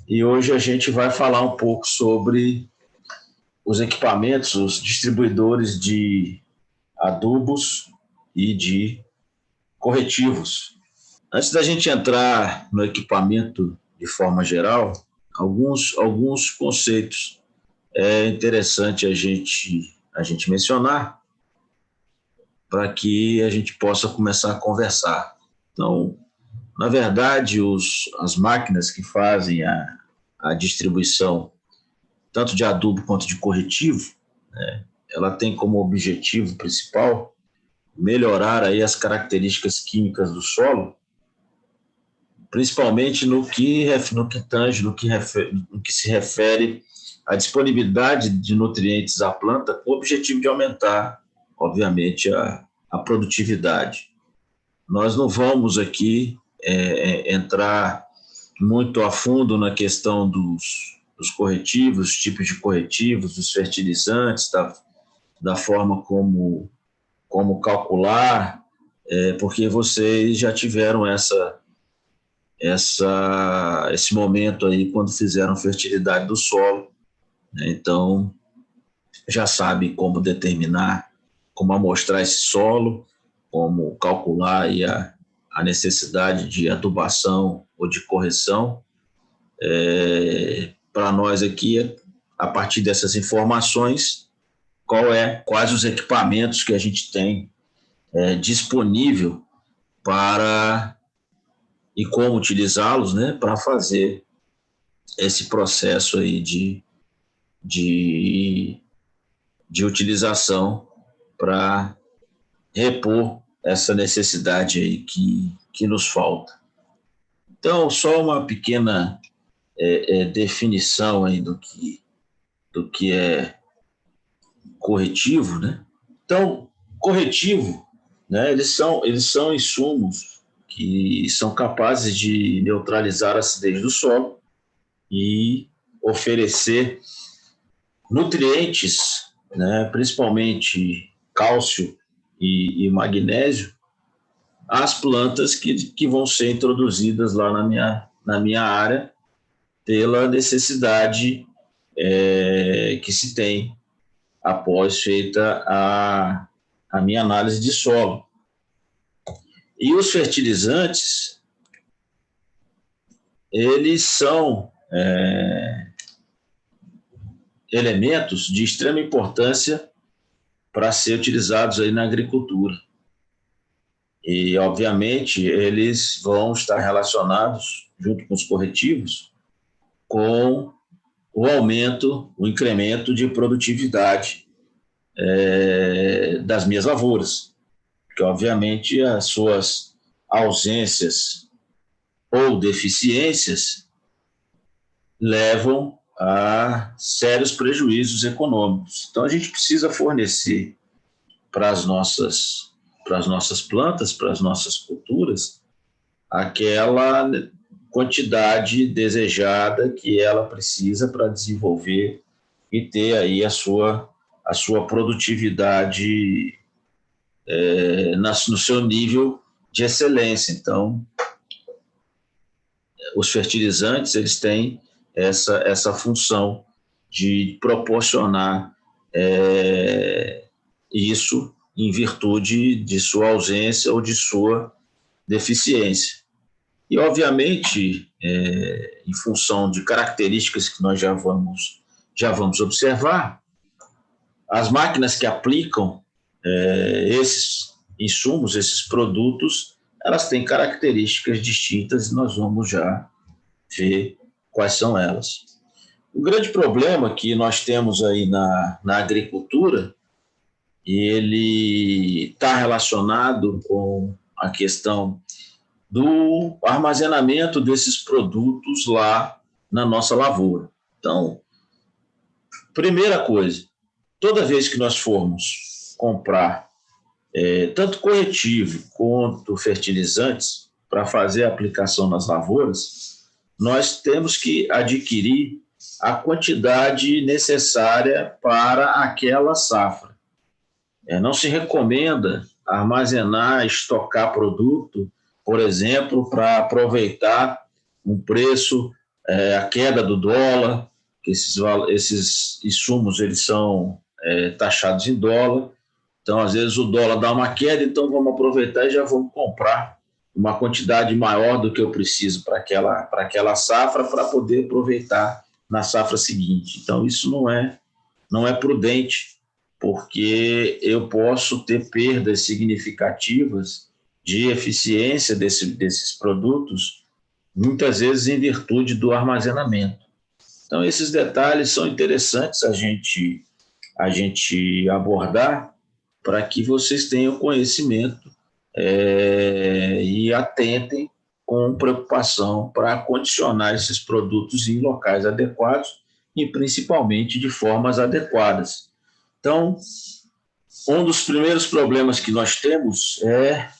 e hoje a gente vai falar um pouco sobre os equipamentos, os distribuidores de adubos e de corretivos. Antes da gente entrar no equipamento de forma geral, alguns conceitos é interessante a gente mencionar para que a gente possa começar a conversar. Então, na verdade, as máquinas que fazem a distribuição tanto de adubo quanto de corretivo, né, ela tem como objetivo principal melhorar aí as características químicas do solo, principalmente no que se refere à disponibilidade de nutrientes à planta, com o objetivo de aumentar, obviamente, a produtividade. Nós não vamos aqui entrar muito a fundo na questão dos corretivos, tipos de corretivos, dos fertilizantes, da forma como calcular, porque vocês já tiveram esse momento aí quando fizeram fertilidade do solo, né? Então já sabe como determinar, como amostrar esse solo, como calcular aí a necessidade de adubação ou de correção. Para nós aqui, a partir dessas informações, quais os equipamentos que a gente tem disponível para e como utilizá-los, né, para fazer esse processo aí de utilização para repor essa necessidade aí que nos falta. Então, só uma pequena definição aí do que é corretivo, né? Então, corretivo, né, eles são insumos que são capazes de neutralizar a acidez do solo e oferecer nutrientes, né, principalmente cálcio e magnésio, às plantas que vão ser introduzidas lá na minha área pela necessidade que se tem após feita a minha análise de solo. E os fertilizantes, eles são elementos de extrema importância para ser utilizados aí na agricultura. E, obviamente, eles vão estar relacionados, junto com os corretivos, com o incremento de produtividade das minhas lavouras, porque, obviamente, as suas ausências ou deficiências levam a sérios prejuízos econômicos. Então, a gente precisa fornecer para as nossas plantas, para as nossas culturas, aquela quantidade desejada que ela precisa para desenvolver e ter aí a sua produtividade no seu nível de excelência. Então, os fertilizantes, eles têm essa função de proporcionar isso em virtude de sua ausência ou de sua deficiência. E, obviamente, em função de características que nós já vamos observar, as máquinas que aplicam esses insumos, esses produtos, elas têm características distintas e nós vamos já ver quais são elas. O grande problema que nós temos aí na agricultura, ele está relacionado com a questão do armazenamento desses produtos lá na nossa lavoura. Então, primeira coisa, toda vez que nós formos comprar tanto corretivo quanto fertilizantes para fazer a aplicação nas lavouras, nós temos que adquirir a quantidade necessária para aquela safra. Não se recomenda armazenar, estocar produto, por exemplo, para aproveitar um preço a queda do dólar, que esses insumos eles são taxados em dólar. Então, às vezes, o dólar dá uma queda, então vamos aproveitar e já vamos comprar uma quantidade maior do que eu preciso para aquela safra, para poder aproveitar na safra seguinte. Então, isso não é prudente, porque eu posso ter perdas significativas de eficiência desses produtos, muitas vezes em virtude do armazenamento. Então, esses detalhes são interessantes a gente abordar para que vocês tenham conhecimento e atentem com preocupação para acondicionar esses produtos em locais adequados e principalmente de formas adequadas. Então, um dos primeiros problemas que nós temos é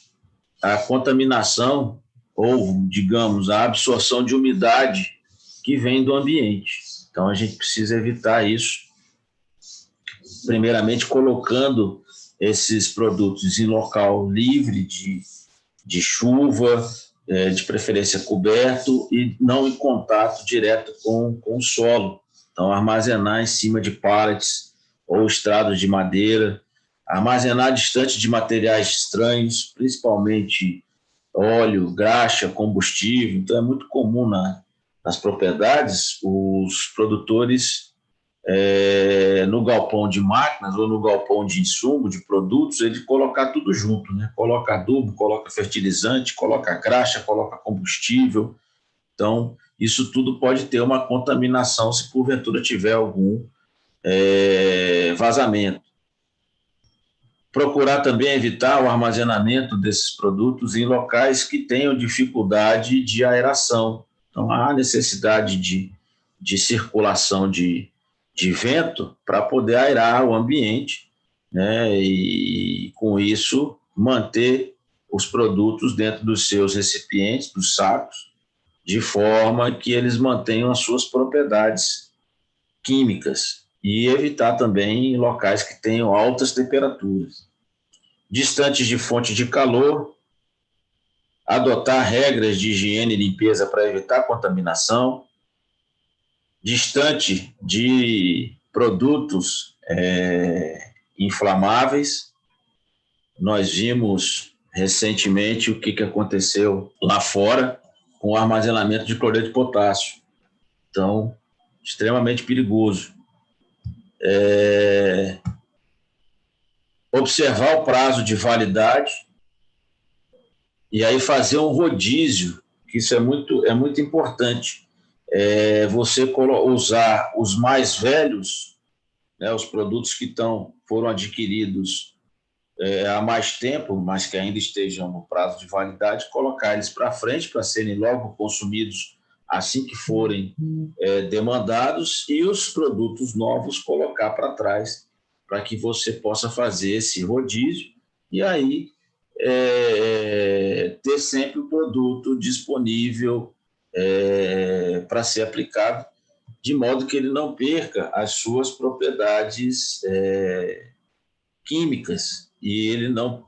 a contaminação ou, digamos, a absorção de umidade que vem do ambiente. Então, a gente precisa evitar isso, primeiramente colocando esses produtos em local livre de chuva, de preferência coberto e não em contato direto com o solo. Então, armazenar em cima de pallets ou estrados de madeira, armazenar distante de materiais estranhos, principalmente óleo, graxa, combustível. Então, é muito comum nas propriedades os produtores, no galpão de máquinas ou no galpão de insumo, de produtos, ele colocar tudo junto, né? Coloca adubo, coloca fertilizante, coloca graxa, coloca combustível. Então, isso tudo pode ter uma contaminação se porventura tiver algum vazamento. Procurar também evitar o armazenamento desses produtos em locais que tenham dificuldade de aeração. Então, há necessidade de circulação de vento para poder aerar o ambiente, né? E, com isso, manter os produtos dentro dos seus recipientes, dos sacos, de forma que eles mantenham as suas propriedades químicas e evitar também locais que tenham altas temperaturas. Distantes de fontes de calor, adotar regras de higiene e limpeza para evitar contaminação, distante de produtos inflamáveis. Nós vimos recentemente o que aconteceu lá fora com o armazenamento de cloreto de potássio. Então, extremamente perigoso. Observar o prazo de validade e aí fazer um rodízio, que isso é muito importante. Você usar os mais velhos, né, os produtos que foram adquiridos há mais tempo, mas que ainda estejam no prazo de validade, colocar eles para frente para serem logo consumidos assim que forem demandados, e os produtos novos colocar para trás, para que você possa fazer esse rodízio e aí ter sempre o produto disponível para ser aplicado, de modo que ele não perca as suas propriedades químicas e ele não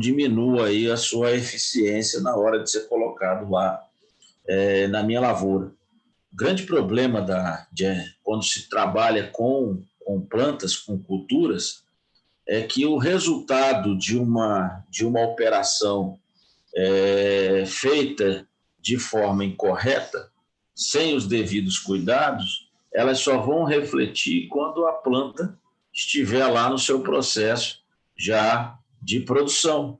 diminua aí a sua eficiência na hora de ser colocado lá na minha lavoura. O grande problema quando se trabalha com plantas, com culturas, é que o resultado de uma operação feita de forma incorreta, sem os devidos cuidados, elas só vão refletir quando a planta estiver lá no seu processo já de produção.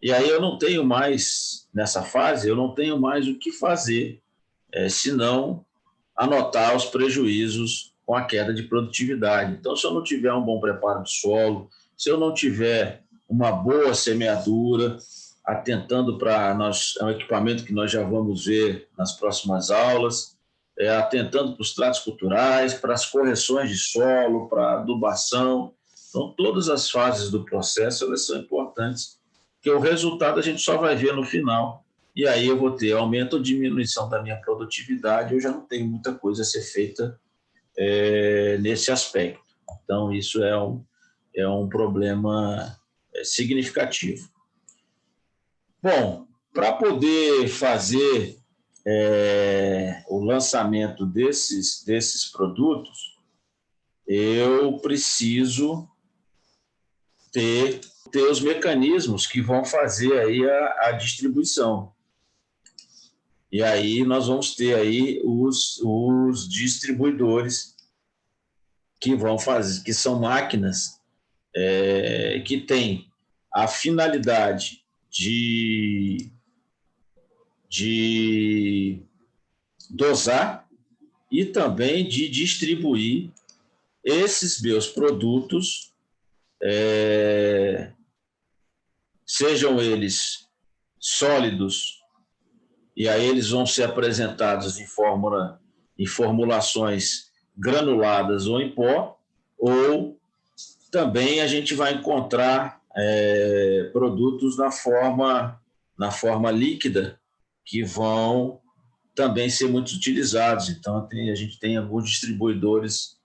E aí eu não tenho mais, nessa fase, eu não tenho mais o que fazer, senão anotar os prejuízos com a queda de produtividade. Então, se eu não tiver um bom preparo do solo, se eu não tiver uma boa semeadura, atentando para é um equipamento que nós já vamos ver nas próximas aulas, atentando para os tratos culturais, para as correções de solo, para a adubação. Então, todas as fases do processo elas são importantes, porque o resultado a gente só vai ver no final. E aí eu vou ter aumento ou diminuição da minha produtividade, eu já não tenho muita coisa a ser feita nesse aspecto. Então, isso é um problema significativo. Bom, para poder fazer o lançamento desses produtos, eu preciso ter os mecanismos que vão fazer aí a distribuição. E aí nós vamos ter aí os distribuidores que vão fazer, que são máquinas que têm a finalidade de dosar e também de distribuir esses meus produtos, sejam eles sólidos, e aí eles vão ser apresentados em formulações granuladas ou em pó, ou também a gente vai encontrar produtos na forma líquida, que vão também ser muito utilizados. Então, a gente tem alguns distribuidores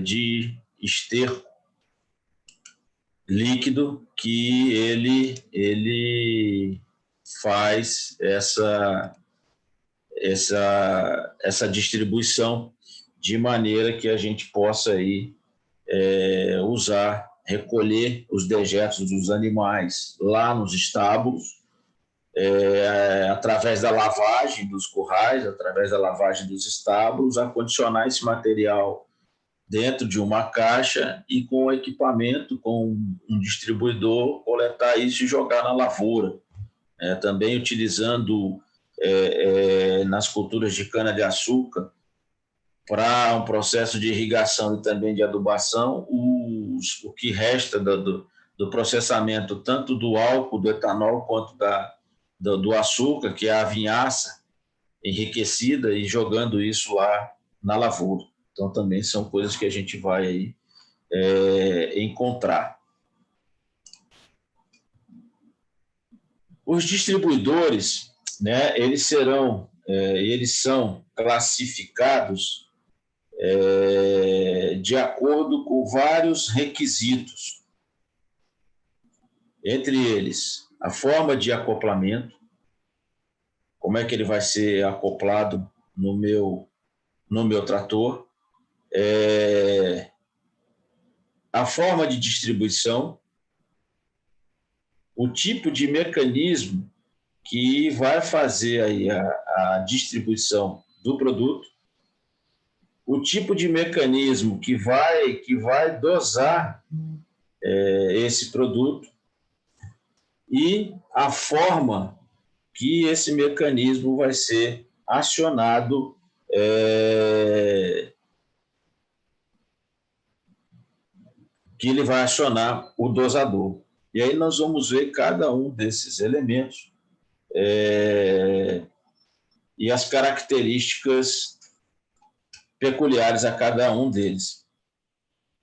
de esterco líquido que ele faz essa distribuição de maneira que a gente possa aí, recolher os dejetos dos animais lá nos estábulos, através da lavagem dos currais, através da lavagem dos estábulos, acondicionar esse material dentro de uma caixa e com equipamento, com um distribuidor, coletar isso e jogar na lavoura. Também utilizando nas culturas de cana-de-açúcar, para um processo de irrigação e também de adubação, o que resta do processamento, tanto do álcool, do etanol, quanto do açúcar, que é a vinhaça enriquecida, e jogando isso lá na lavoura. Então, também são coisas que a gente vai aí, encontrar. Os distribuidores, né, eles são classificados de acordo com vários requisitos. Entre eles, a forma de acoplamento, como é que ele vai ser acoplado no meu trator, a forma de distribuição, o tipo de mecanismo que vai fazer aí a distribuição do produto, o tipo de mecanismo que vai dosar esse produto e a forma que esse mecanismo vai ser acionado, que ele vai acionar o dosador. E aí nós vamos ver cada um desses elementos e as características peculiares a cada um deles.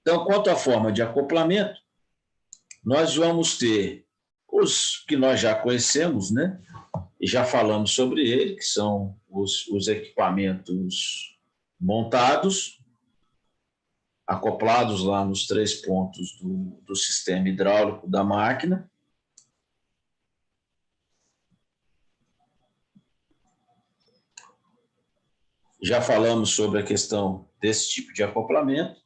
Então, quanto à forma de acoplamento, nós vamos ter os que nós já conhecemos, né? E já falamos sobre ele, que são os equipamentos montados, acoplados lá nos 3 pontos do sistema hidráulico da máquina. Já falamos sobre a questão desse tipo de acoplamento.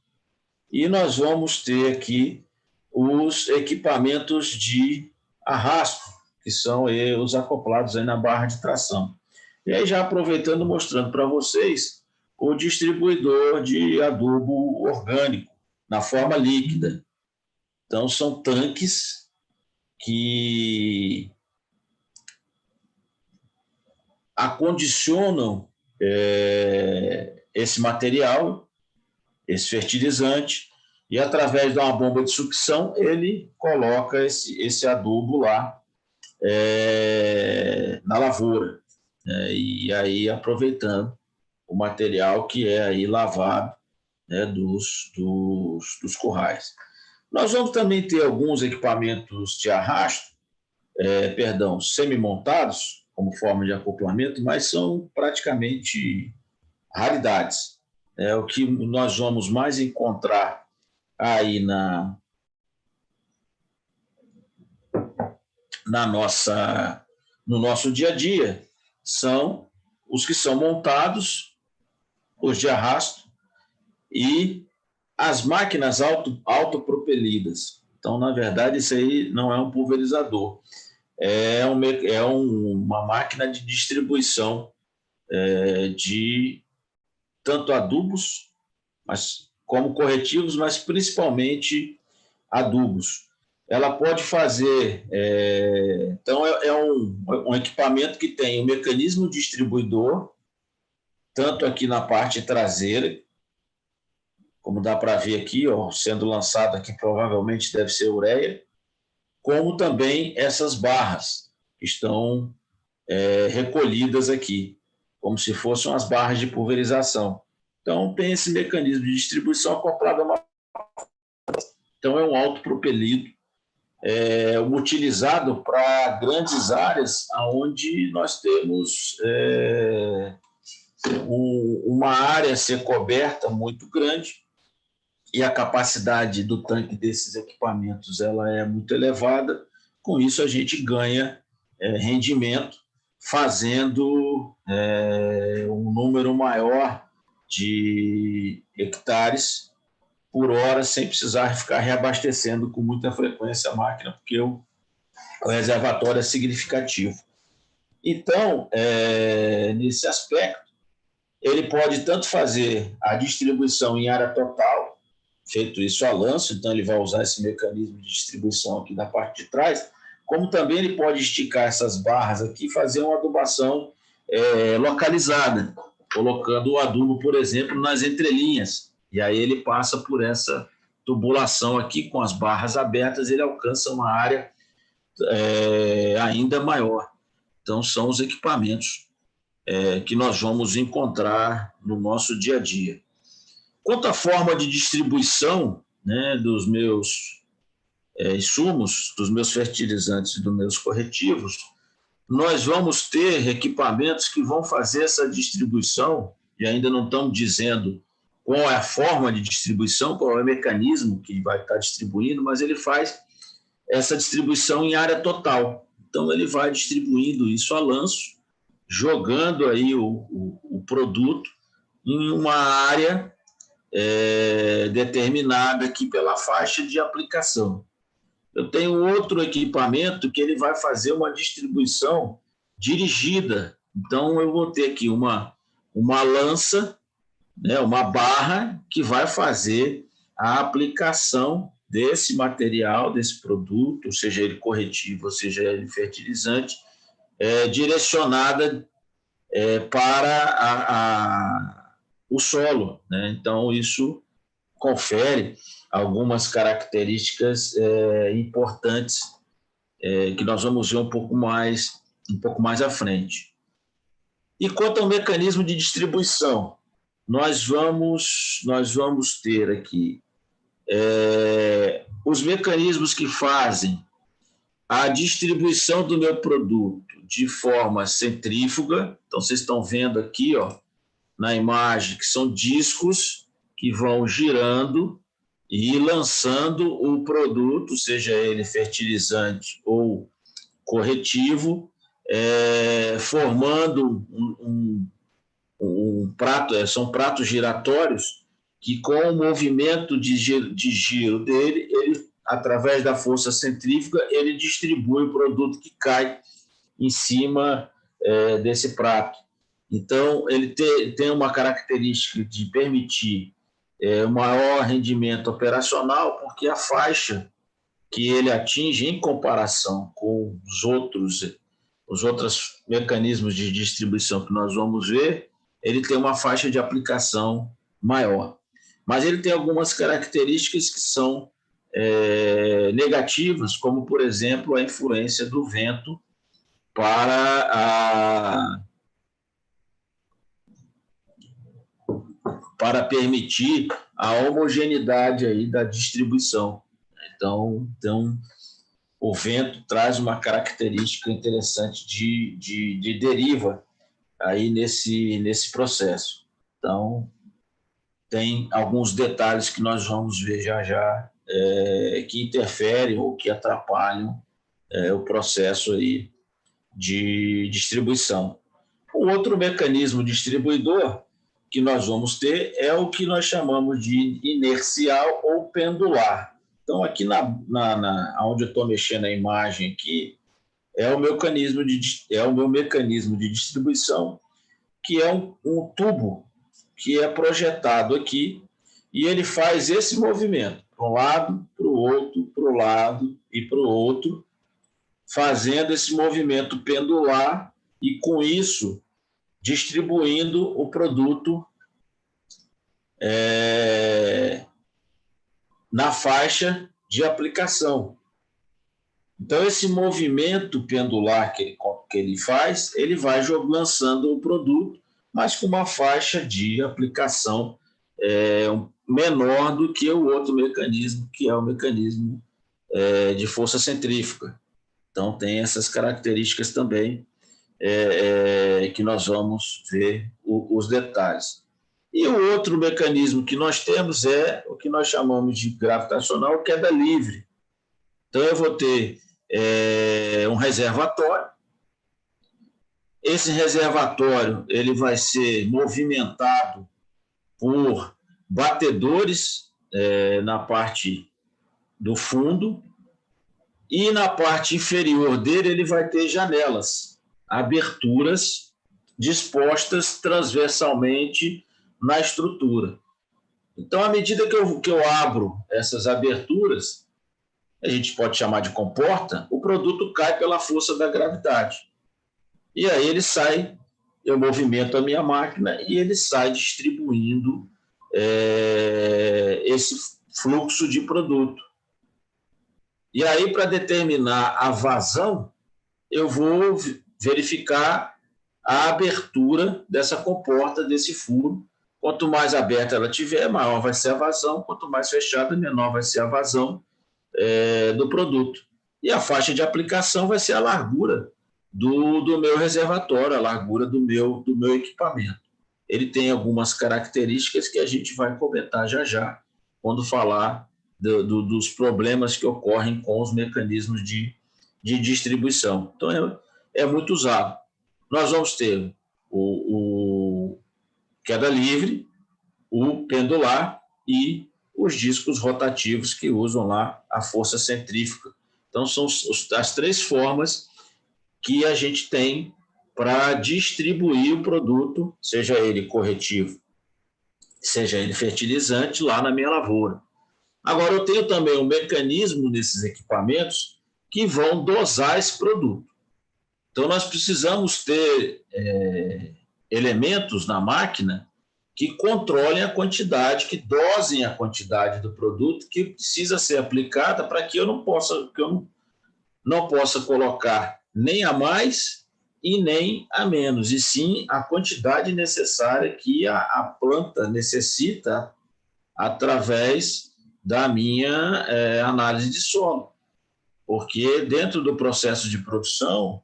E nós vamos ter aqui os equipamentos de arrasto, que são os acoplados aí na barra de tração. E aí, já aproveitando, mostrando para vocês o distribuidor de adubo orgânico, na forma líquida. Então, são tanques que acondicionam esse material, esse fertilizante, e através de uma bomba de sucção ele coloca esse adubo lá na lavoura, e aí aproveitando o material que é aí lavado, né, dos currais. Nós vamos também ter alguns equipamentos de arrasto, semi-montados, como forma de acoplamento, mas são praticamente raridades. O que nós vamos mais encontrar aí no nosso dia a dia são os que são montados, os de arrasto, e as máquinas autopropelidas. Então, na verdade, isso aí não é um pulverizador, uma máquina de distribuição de tanto adubos, mas como corretivos, mas principalmente adubos. Ela pode fazer, então um equipamento que tem um mecanismo distribuidor, tanto aqui na parte traseira, como dá para ver aqui, ó, sendo lançado aqui, provavelmente deve ser ureia, como também essas barras que estão recolhidas aqui, como se fossem as barras de pulverização. Então, tem esse mecanismo de distribuição acoplado a uma. Então, é um autopropelido, utilizado para grandes áreas onde nós temos uma área a ser coberta muito grande, e a capacidade do tanque desses equipamentos ela é muito elevada. Com isso, a gente ganha rendimento fazendo um número maior de hectares por hora, sem precisar ficar reabastecendo com muita frequência a máquina, porque o reservatório é significativo. Então, nesse aspecto, ele pode tanto fazer a distribuição em área total, feito isso a lanço, então ele vai usar esse mecanismo de distribuição aqui da parte de trás, como também ele pode esticar essas barras aqui e fazer uma adubação localizada, colocando o adubo, por exemplo, nas entrelinhas, e aí ele passa por essa tubulação aqui, com as barras abertas, ele alcança uma área ainda maior. Então, são os equipamentos que nós vamos encontrar no nosso dia a dia. Quanto à forma de distribuição, né, dos meus insumos, dos meus fertilizantes e dos meus corretivos, nós vamos ter equipamentos que vão fazer essa distribuição, e ainda não estamos dizendo qual é a forma de distribuição, qual é o mecanismo que vai estar distribuindo, mas ele faz essa distribuição em área total. Então, ele vai distribuindo isso a lanço, jogando aí o produto em uma área determinada aqui pela faixa de aplicação. Eu tenho outro equipamento que ele vai fazer uma distribuição dirigida. Então, eu vou ter aqui uma lança, né, uma barra, que vai fazer a aplicação desse material, desse produto, seja ele corretivo, seja ele fertilizante, direcionada para o solo, né? Então, isso confere algumas características importantes que nós vamos ver um pouco mais à frente. E quanto ao mecanismo de distribuição, nós vamos ter aqui os mecanismos que fazem a distribuição do meu produto de forma centrífuga. Então, vocês estão vendo aqui, ó, na imagem, que são discos que vão girando e lançando o produto, seja ele fertilizante ou corretivo, formando um prato, são pratos giratórios que, com o movimento de giro dele, ele, através da força centrífuga, ele distribui o produto que cai em cima desse prato. Então, ele tem uma característica de permitir maior rendimento operacional, porque a faixa que ele atinge, em comparação com os outros mecanismos de distribuição que nós vamos ver, ele tem uma faixa de aplicação maior. Mas ele tem algumas características que são negativas, como, por exemplo, a influência do vento para permitir a homogeneidade aí da distribuição. Então, o vento traz uma característica interessante de deriva aí nesse processo. Então, tem alguns detalhes que nós vamos ver já que interferem ou que atrapalham o processo aí de distribuição. O outro mecanismo distribuidor que nós vamos ter é o que nós chamamos de inercial ou pendular. Então, aqui onde eu estou mexendo a imagem aqui, é o meu mecanismo de distribuição, que é um tubo que é projetado aqui, e ele faz esse movimento, para um lado, para o outro, para o lado e para o outro, fazendo esse movimento pendular e, com isso, distribuindo o produto na faixa de aplicação. Então, esse movimento pendular que ele faz, ele vai lançando o produto, mas com uma faixa de aplicação menor do que o outro mecanismo, que é o mecanismo de força centrífuga. Então, tem essas características também que nós vamos ver os detalhes. E o outro mecanismo que nós temos é o que nós chamamos de gravitacional queda livre. Então, eu vou ter um reservatório. Esse reservatório ele vai ser movimentado por batedores na parte do fundo, e na parte inferior dele ele vai ter janelas, aberturas dispostas transversalmente na estrutura. Então, à medida que eu abro essas aberturas, a gente pode chamar de comporta, o produto cai pela força da gravidade. E aí ele sai, eu movimento a minha máquina e ele sai distribuindo esse fluxo de produto. E aí, para determinar a vazão, eu vou verificar a abertura dessa comporta, desse furo. Quanto mais aberta ela tiver, maior vai ser a vazão. Quanto mais fechada, menor vai ser a vazão do produto. E a faixa de aplicação vai ser a largura do meu reservatório, a largura do meu equipamento. Ele tem algumas características que a gente vai comentar já, quando falar dos problemas que ocorrem com os mecanismos de distribuição. Então, é muito usado. Nós vamos ter o queda livre, o pendular e os discos rotativos que usam lá a força centrífuga. Então, são as três formas que a gente tem para distribuir o produto, seja ele corretivo, seja ele fertilizante, lá na minha lavoura. Agora, eu tenho também um mecanismo nesses equipamentos que vão dosar esse produto. Então, nós precisamos ter elementos na máquina que controlem a quantidade, que dosem a quantidade do produto que precisa ser aplicada, para que eu não possa colocar nem a mais e nem a menos, e sim a quantidade necessária que a planta necessita através da minha análise de solo. Porque dentro do processo de produção,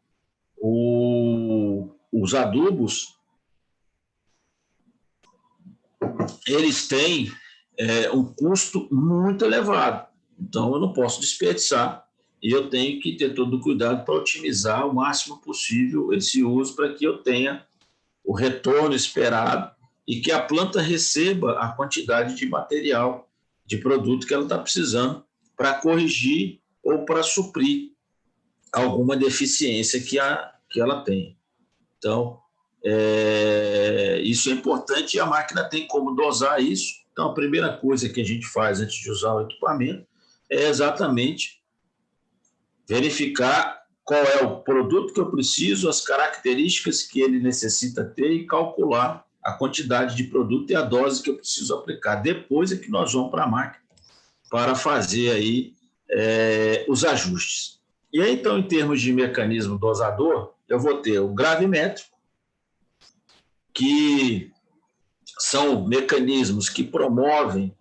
os adubos, eles têm um custo muito elevado. Então, eu não posso desperdiçar e eu tenho que ter todo o cuidado para otimizar o máximo possível esse uso, para que eu tenha o retorno esperado e que a planta receba a quantidade de material, de produto que ela está precisando para corrigir ou para suprir alguma deficiência que ela tem. Então, isso é importante e a máquina tem como dosar isso. Então, a primeira coisa que a gente faz antes de usar o equipamento é exatamente verificar qual é o produto que eu preciso, as características que ele necessita ter e calcular a quantidade de produto e a dose que eu preciso aplicar. Depois é que nós vamos para a máquina para fazer aí os ajustes. E aí, então, em termos de mecanismo dosador, eu vou ter o gravimétrico, que são mecanismos que promovem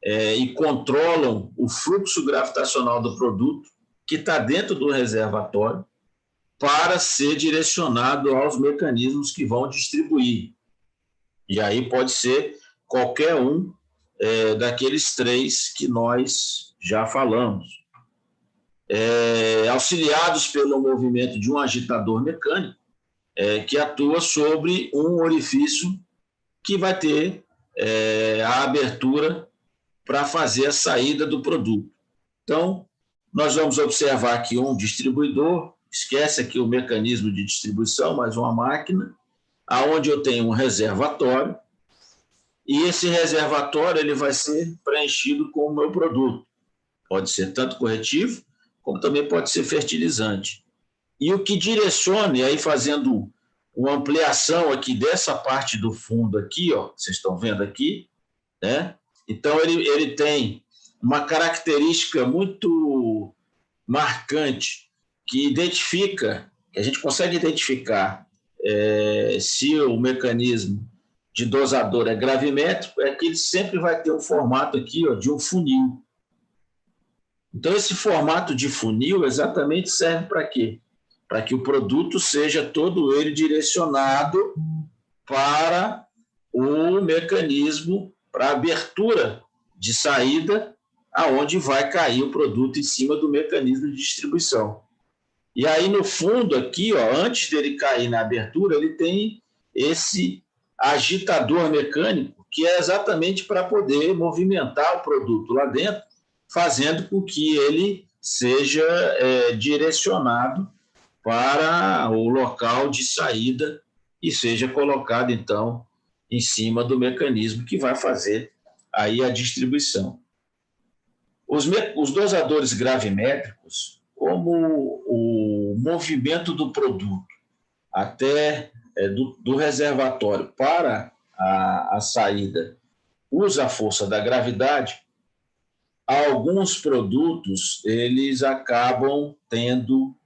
e controlam o fluxo gravitacional do produto que está dentro do reservatório para ser direcionado aos mecanismos que vão distribuir. E aí pode ser qualquer um daqueles três que nós já falamos. Auxiliados pelo movimento de um agitador mecânico, que atua sobre um orifício que vai ter a abertura para fazer a saída do produto. Então, nós vamos observar aqui um distribuidor, esquece aqui o mecanismo de distribuição, mas uma máquina, aonde eu tenho um reservatório, e esse reservatório ele vai ser preenchido com o meu produto. Pode ser tanto corretivo, como também pode ser fertilizante. E o que direcione, aí fazendo uma ampliação aqui dessa parte do fundo aqui, ó, vocês estão vendo aqui, né? Então, ele tem uma característica muito marcante que identifica, que a gente consegue identificar se o mecanismo de dosador é gravimétrico, é que ele sempre vai ter um formato aqui, ó, de um funil. Então, esse formato de funil exatamente serve para quê? Para que o produto seja todo ele direcionado para o mecanismo, para a abertura de saída, aonde vai cair o produto em cima do mecanismo de distribuição. E aí, no fundo, aqui, ó, antes dele cair na abertura, ele tem esse agitador mecânico, que é exatamente para poder movimentar o produto lá dentro, fazendo com que ele seja direcionado para o local de saída e seja colocado, então, em cima do mecanismo que vai fazer aí a distribuição. Os dosadores gravimétricos, como o movimento do produto até do reservatório para a saída usa a força da gravidade, alguns produtos eles acabam tendo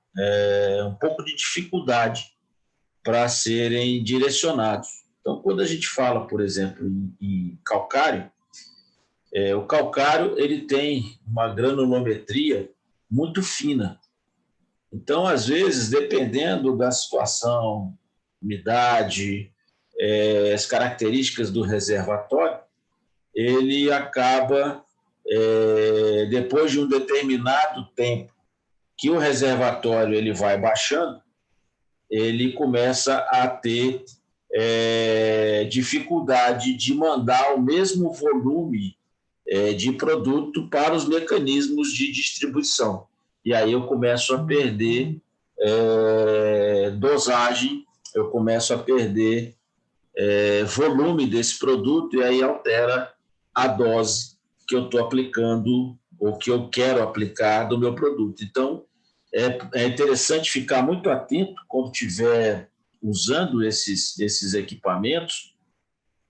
um pouco de dificuldade para serem direcionados. Então, quando a gente fala, por exemplo, em calcário, o calcário ele tem uma granulometria muito fina. Então, às vezes, dependendo da situação, umidade, as características do reservatório, ele acaba, depois de um determinado tempo que o reservatório ele vai baixando, ele começa a ter dificuldade de mandar o mesmo volume de produto para os mecanismos de distribuição. E aí eu começo a perder dosagem, eu começo a perder volume desse produto e aí altera a dose que eu estou aplicando ou que eu quero aplicar do meu produto. Então, é interessante ficar muito atento quando estiver usando esses equipamentos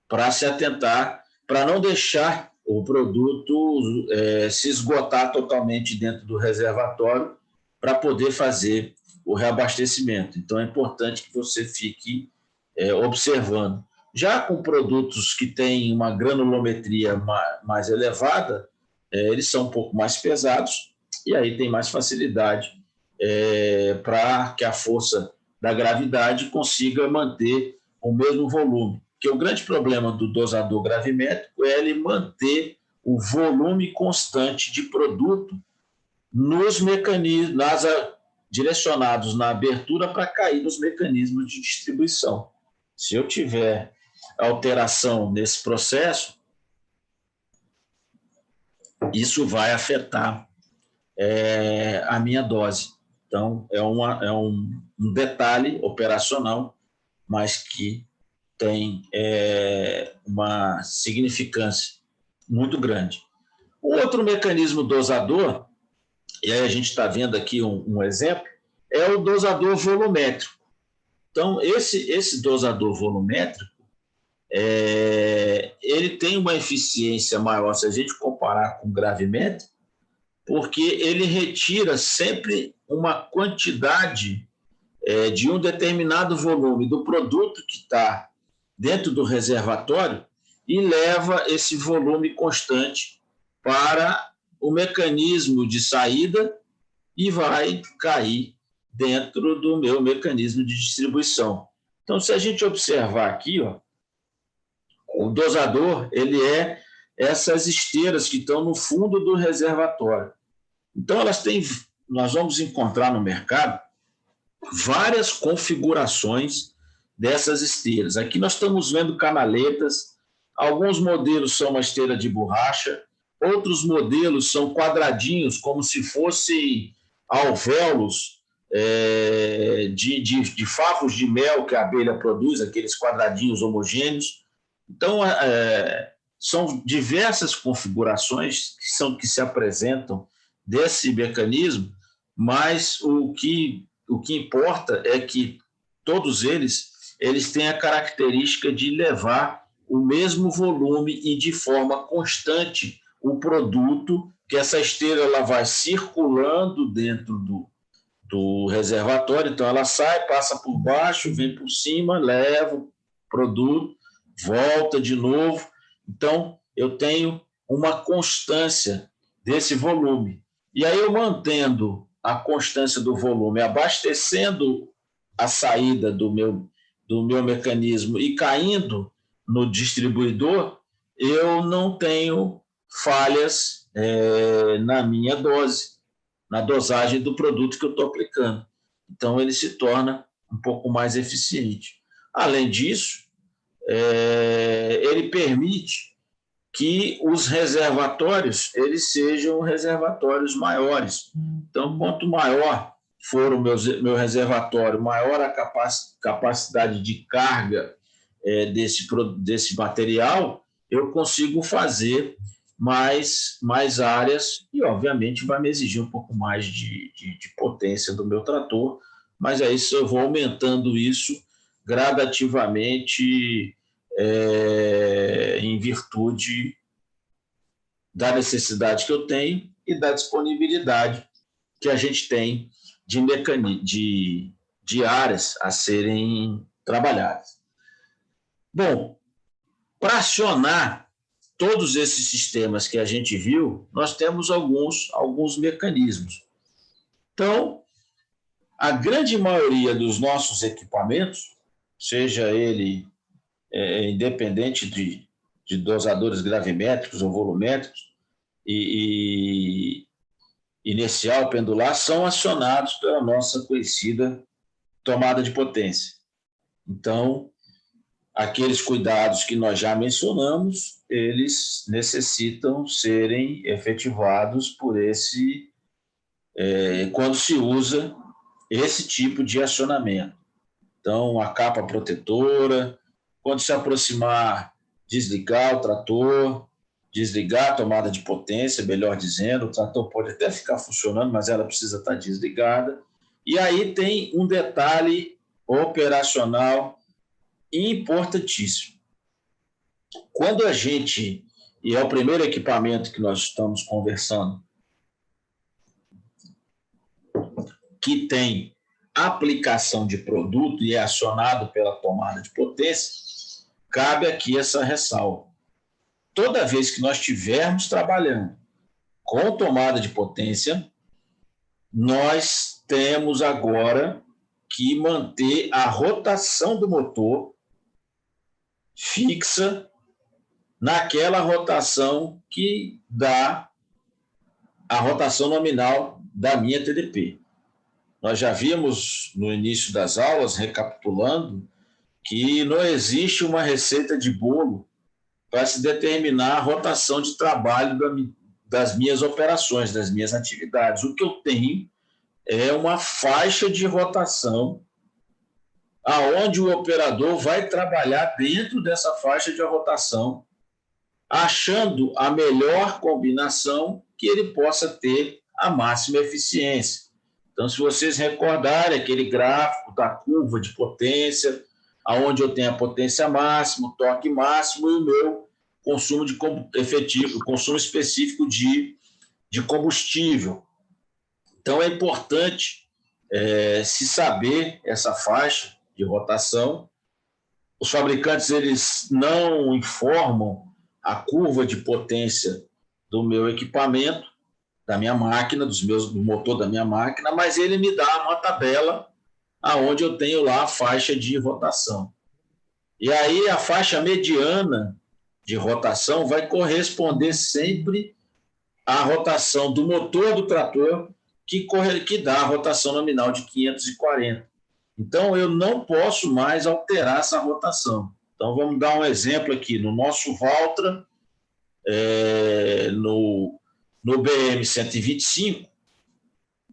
para se atentar, para não deixar o produto se esgotar totalmente dentro do reservatório para poder fazer o reabastecimento. Então, é importante que você fique observando. Já com produtos que têm uma granulometria mais elevada, eles são um pouco mais pesados e aí tem mais facilidade para que a força da gravidade consiga manter o mesmo volume. Porque o grande problema do dosador gravimétrico é ele manter o volume constante de produto nos mecanismos, direcionados na abertura para cair nos mecanismos de distribuição. Se eu tiver alteração nesse processo, isso vai afetar a minha dose. Então, é um detalhe operacional, mas que tem uma significância muito grande. O outro mecanismo dosador, e aí a gente está vendo aqui um exemplo, é o dosador volumétrico. Então, esse dosador volumétrico, ele tem uma eficiência maior se a gente comparar com o gravimétrico, porque ele retira sempre uma quantidade de um determinado volume do produto que está dentro do reservatório e leva esse volume constante para o mecanismo de saída e vai cair dentro do meu mecanismo de distribuição. Então, se a gente observar aqui, ó, o dosador ele é essas esteiras que estão no fundo do reservatório. Então, nós vamos encontrar no mercado várias configurações dessas esteiras. Aqui nós estamos vendo canaletas, alguns modelos são uma esteira de borracha, outros modelos são quadradinhos, como se fossem alvéolos de favos de mel que a abelha produz, aqueles quadradinhos homogêneos. Então, são diversas configurações que se apresentam desse mecanismo, mas o que importa é que todos eles têm a característica de levar o mesmo volume e de forma constante o produto, que essa esteira ela vai circulando dentro do reservatório, então ela sai, passa por baixo, vem por cima, leva o produto, volta de novo. Então, eu tenho uma constância desse volume. E aí eu mantendo a constância do volume, abastecendo a saída do meu mecanismo e caindo no distribuidor, eu não tenho falhas na minha dose, na dosagem do produto que eu estou aplicando. Então, ele se torna um pouco mais eficiente. Além disso, ele permite que os reservatórios eles sejam reservatórios maiores. Então, quanto maior for o meu reservatório, maior a capacidade de carga desse material, eu consigo fazer mais áreas e, obviamente, vai me exigir um pouco mais de potência do meu trator, mas é isso, eu vou aumentando isso gradativamente em virtude da necessidade que eu tenho e da disponibilidade que a gente tem de áreas a serem trabalhadas. Bom, para acionar todos esses sistemas que a gente viu, nós temos alguns mecanismos. Então, a grande maioria dos nossos equipamentos, seja ele independente de dosadores gravimétricos ou volumétricos e inercial, pendular, são acionados pela nossa conhecida tomada de potência. Então, aqueles cuidados que nós já mencionamos, eles necessitam serem efetivados quando se usa esse tipo de acionamento. Então, a capa protetora, quando se aproximar, desligar o trator, desligar a tomada de potência, melhor dizendo, o trator pode até ficar funcionando, mas ela precisa estar desligada. E aí tem um detalhe operacional importantíssimo. Quando a gente, e é o primeiro equipamento que nós estamos conversando, que tem aplicação de produto e é acionado pela tomada de potência, cabe aqui essa ressalva. Toda vez que nós estivermos trabalhando com tomada de potência, nós temos agora que manter a rotação do motor fixa naquela rotação que dá a rotação nominal da minha TDP. Nós já vimos no início das aulas, recapitulando, que não existe uma receita de bolo para se determinar a rotação de trabalho das minhas operações, das minhas atividades. O que eu tenho é uma faixa de rotação aonde o operador vai trabalhar dentro dessa faixa de rotação, achando a melhor combinação que ele possa ter a máxima eficiência. Então, se vocês recordarem aquele gráfico da curva de potência, aonde eu tenho a potência máxima, o torque máximo e o meu consumo efetivo, o consumo específico de combustível. Então, é importante se saber essa faixa de rotação. Os fabricantes eles não informam a curva de potência do meu equipamento, da minha máquina, do motor da minha máquina, mas ele me dá uma tabela aonde eu tenho lá a faixa de rotação. E aí a faixa mediana de rotação vai corresponder sempre à rotação do motor do trator, que dá a rotação nominal de 540. Então, eu não posso mais alterar essa rotação. Então, vamos dar um exemplo aqui. No nosso Valtra, no BM 125,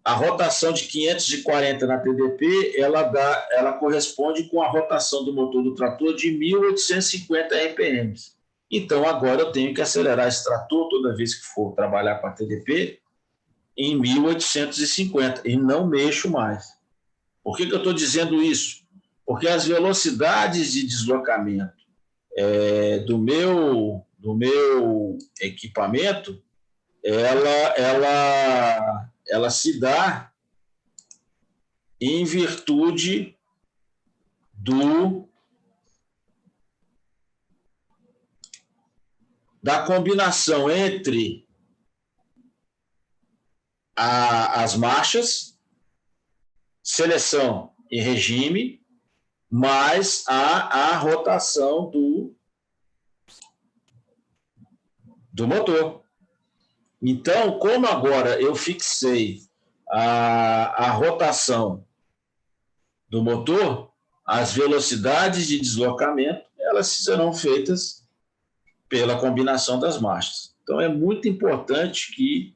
a rotação de 540 na TDP, ela corresponde com a rotação do motor do trator de 1.850 RPM. Então, agora eu tenho que acelerar esse trator toda vez que for trabalhar com a TDP em 1.850 e não mexo mais. Por que eu estou dizendo isso? Porque as velocidades de deslocamento do meu equipamento, ela se dá em virtude da combinação entre as marchas, seleção e regime, mais a rotação do motor. Então, como agora eu fixei a rotação do motor, as velocidades de deslocamento, elas serão feitas pela combinação das marchas. Então, é muito importante que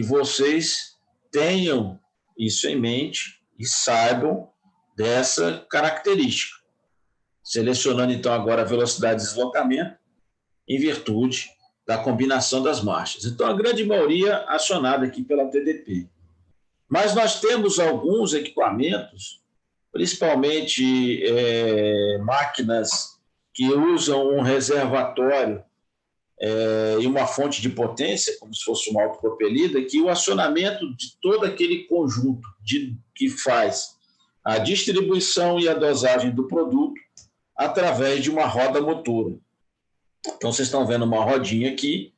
vocês tenham isso em mente e saibam dessa característica. Selecionando, então, agora a velocidade de deslocamento em virtude da combinação das marchas. Então, a grande maioria acionada aqui pela TDP. Mas nós temos alguns equipamentos, principalmente máquinas que usam um reservatório e uma fonte de potência, como se fosse uma autopropelida, que o acionamento de todo aquele conjunto que faz a distribuição e a dosagem do produto através de uma roda motora. Então, vocês estão vendo uma rodinha aqui,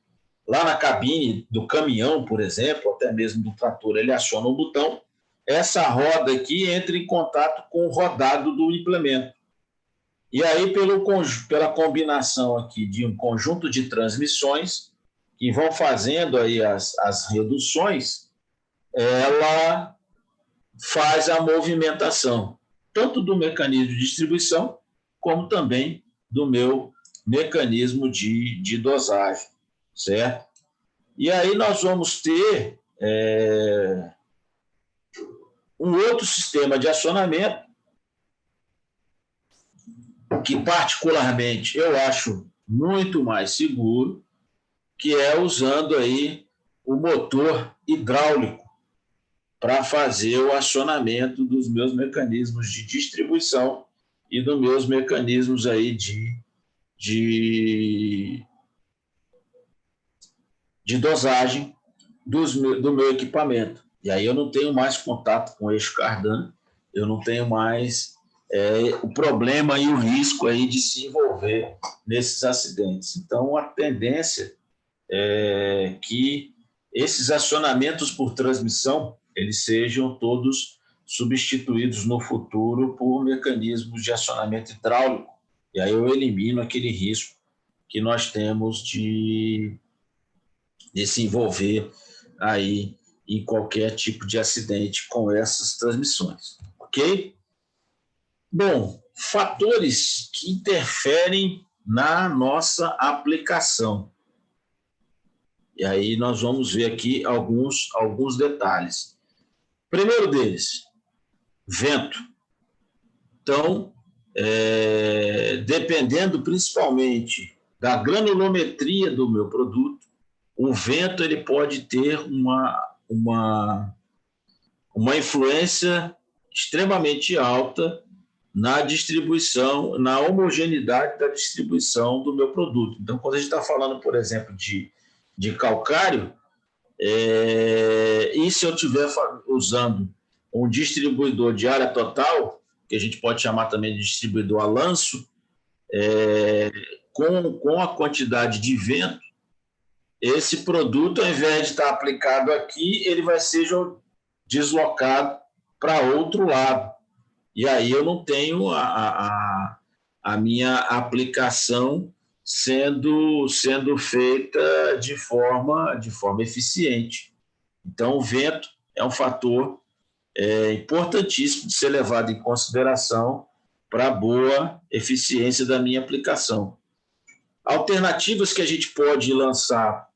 lá na cabine do caminhão, por exemplo, até mesmo do trator, ele aciona um botão, essa roda aqui entra em contato com o rodado do implemento. E aí, pela combinação aqui de um conjunto de transmissões que vão fazendo aí as reduções, ela faz a movimentação, tanto do mecanismo de distribuição, como também do meu mecanismo de dosagem, certo? E aí nós vamos ter um outro sistema de acionamento que particularmente eu acho muito mais seguro, que é usando aí o motor hidráulico para fazer o acionamento dos meus mecanismos de distribuição e dos meus mecanismos aí de dosagem do meu equipamento. E aí eu não tenho mais contato com o eixo cardan, eu não tenho mais o problema e o risco aí de se envolver nesses acidentes. Então, a tendência é que esses acionamentos por transmissão eles sejam todos substituídos no futuro por mecanismos de acionamento hidráulico. E aí eu elimino aquele risco que nós temos de se envolver aí em qualquer tipo de acidente com essas transmissões, ok? Bom, fatores que interferem na nossa aplicação. E aí nós vamos ver aqui alguns detalhes. Primeiro deles, vento. Então, dependendo principalmente da granulometria do meu produto, o vento ele pode ter uma influência extremamente alta na distribuição, na homogeneidade da distribuição do meu produto. Então, quando a gente está falando, por exemplo, de calcário, e se eu estiver usando um distribuidor de área total, que a gente pode chamar também de distribuidor a lanço, com a quantidade de vento, esse produto, ao invés de estar aplicado aqui, ele vai ser deslocado para outro lado. E aí eu não tenho a minha aplicação sendo feita de forma eficiente. Então, o vento é um fator é importantíssimo de ser levado em consideração para a boa eficiência da minha aplicação. Alternativas que a gente pode lançar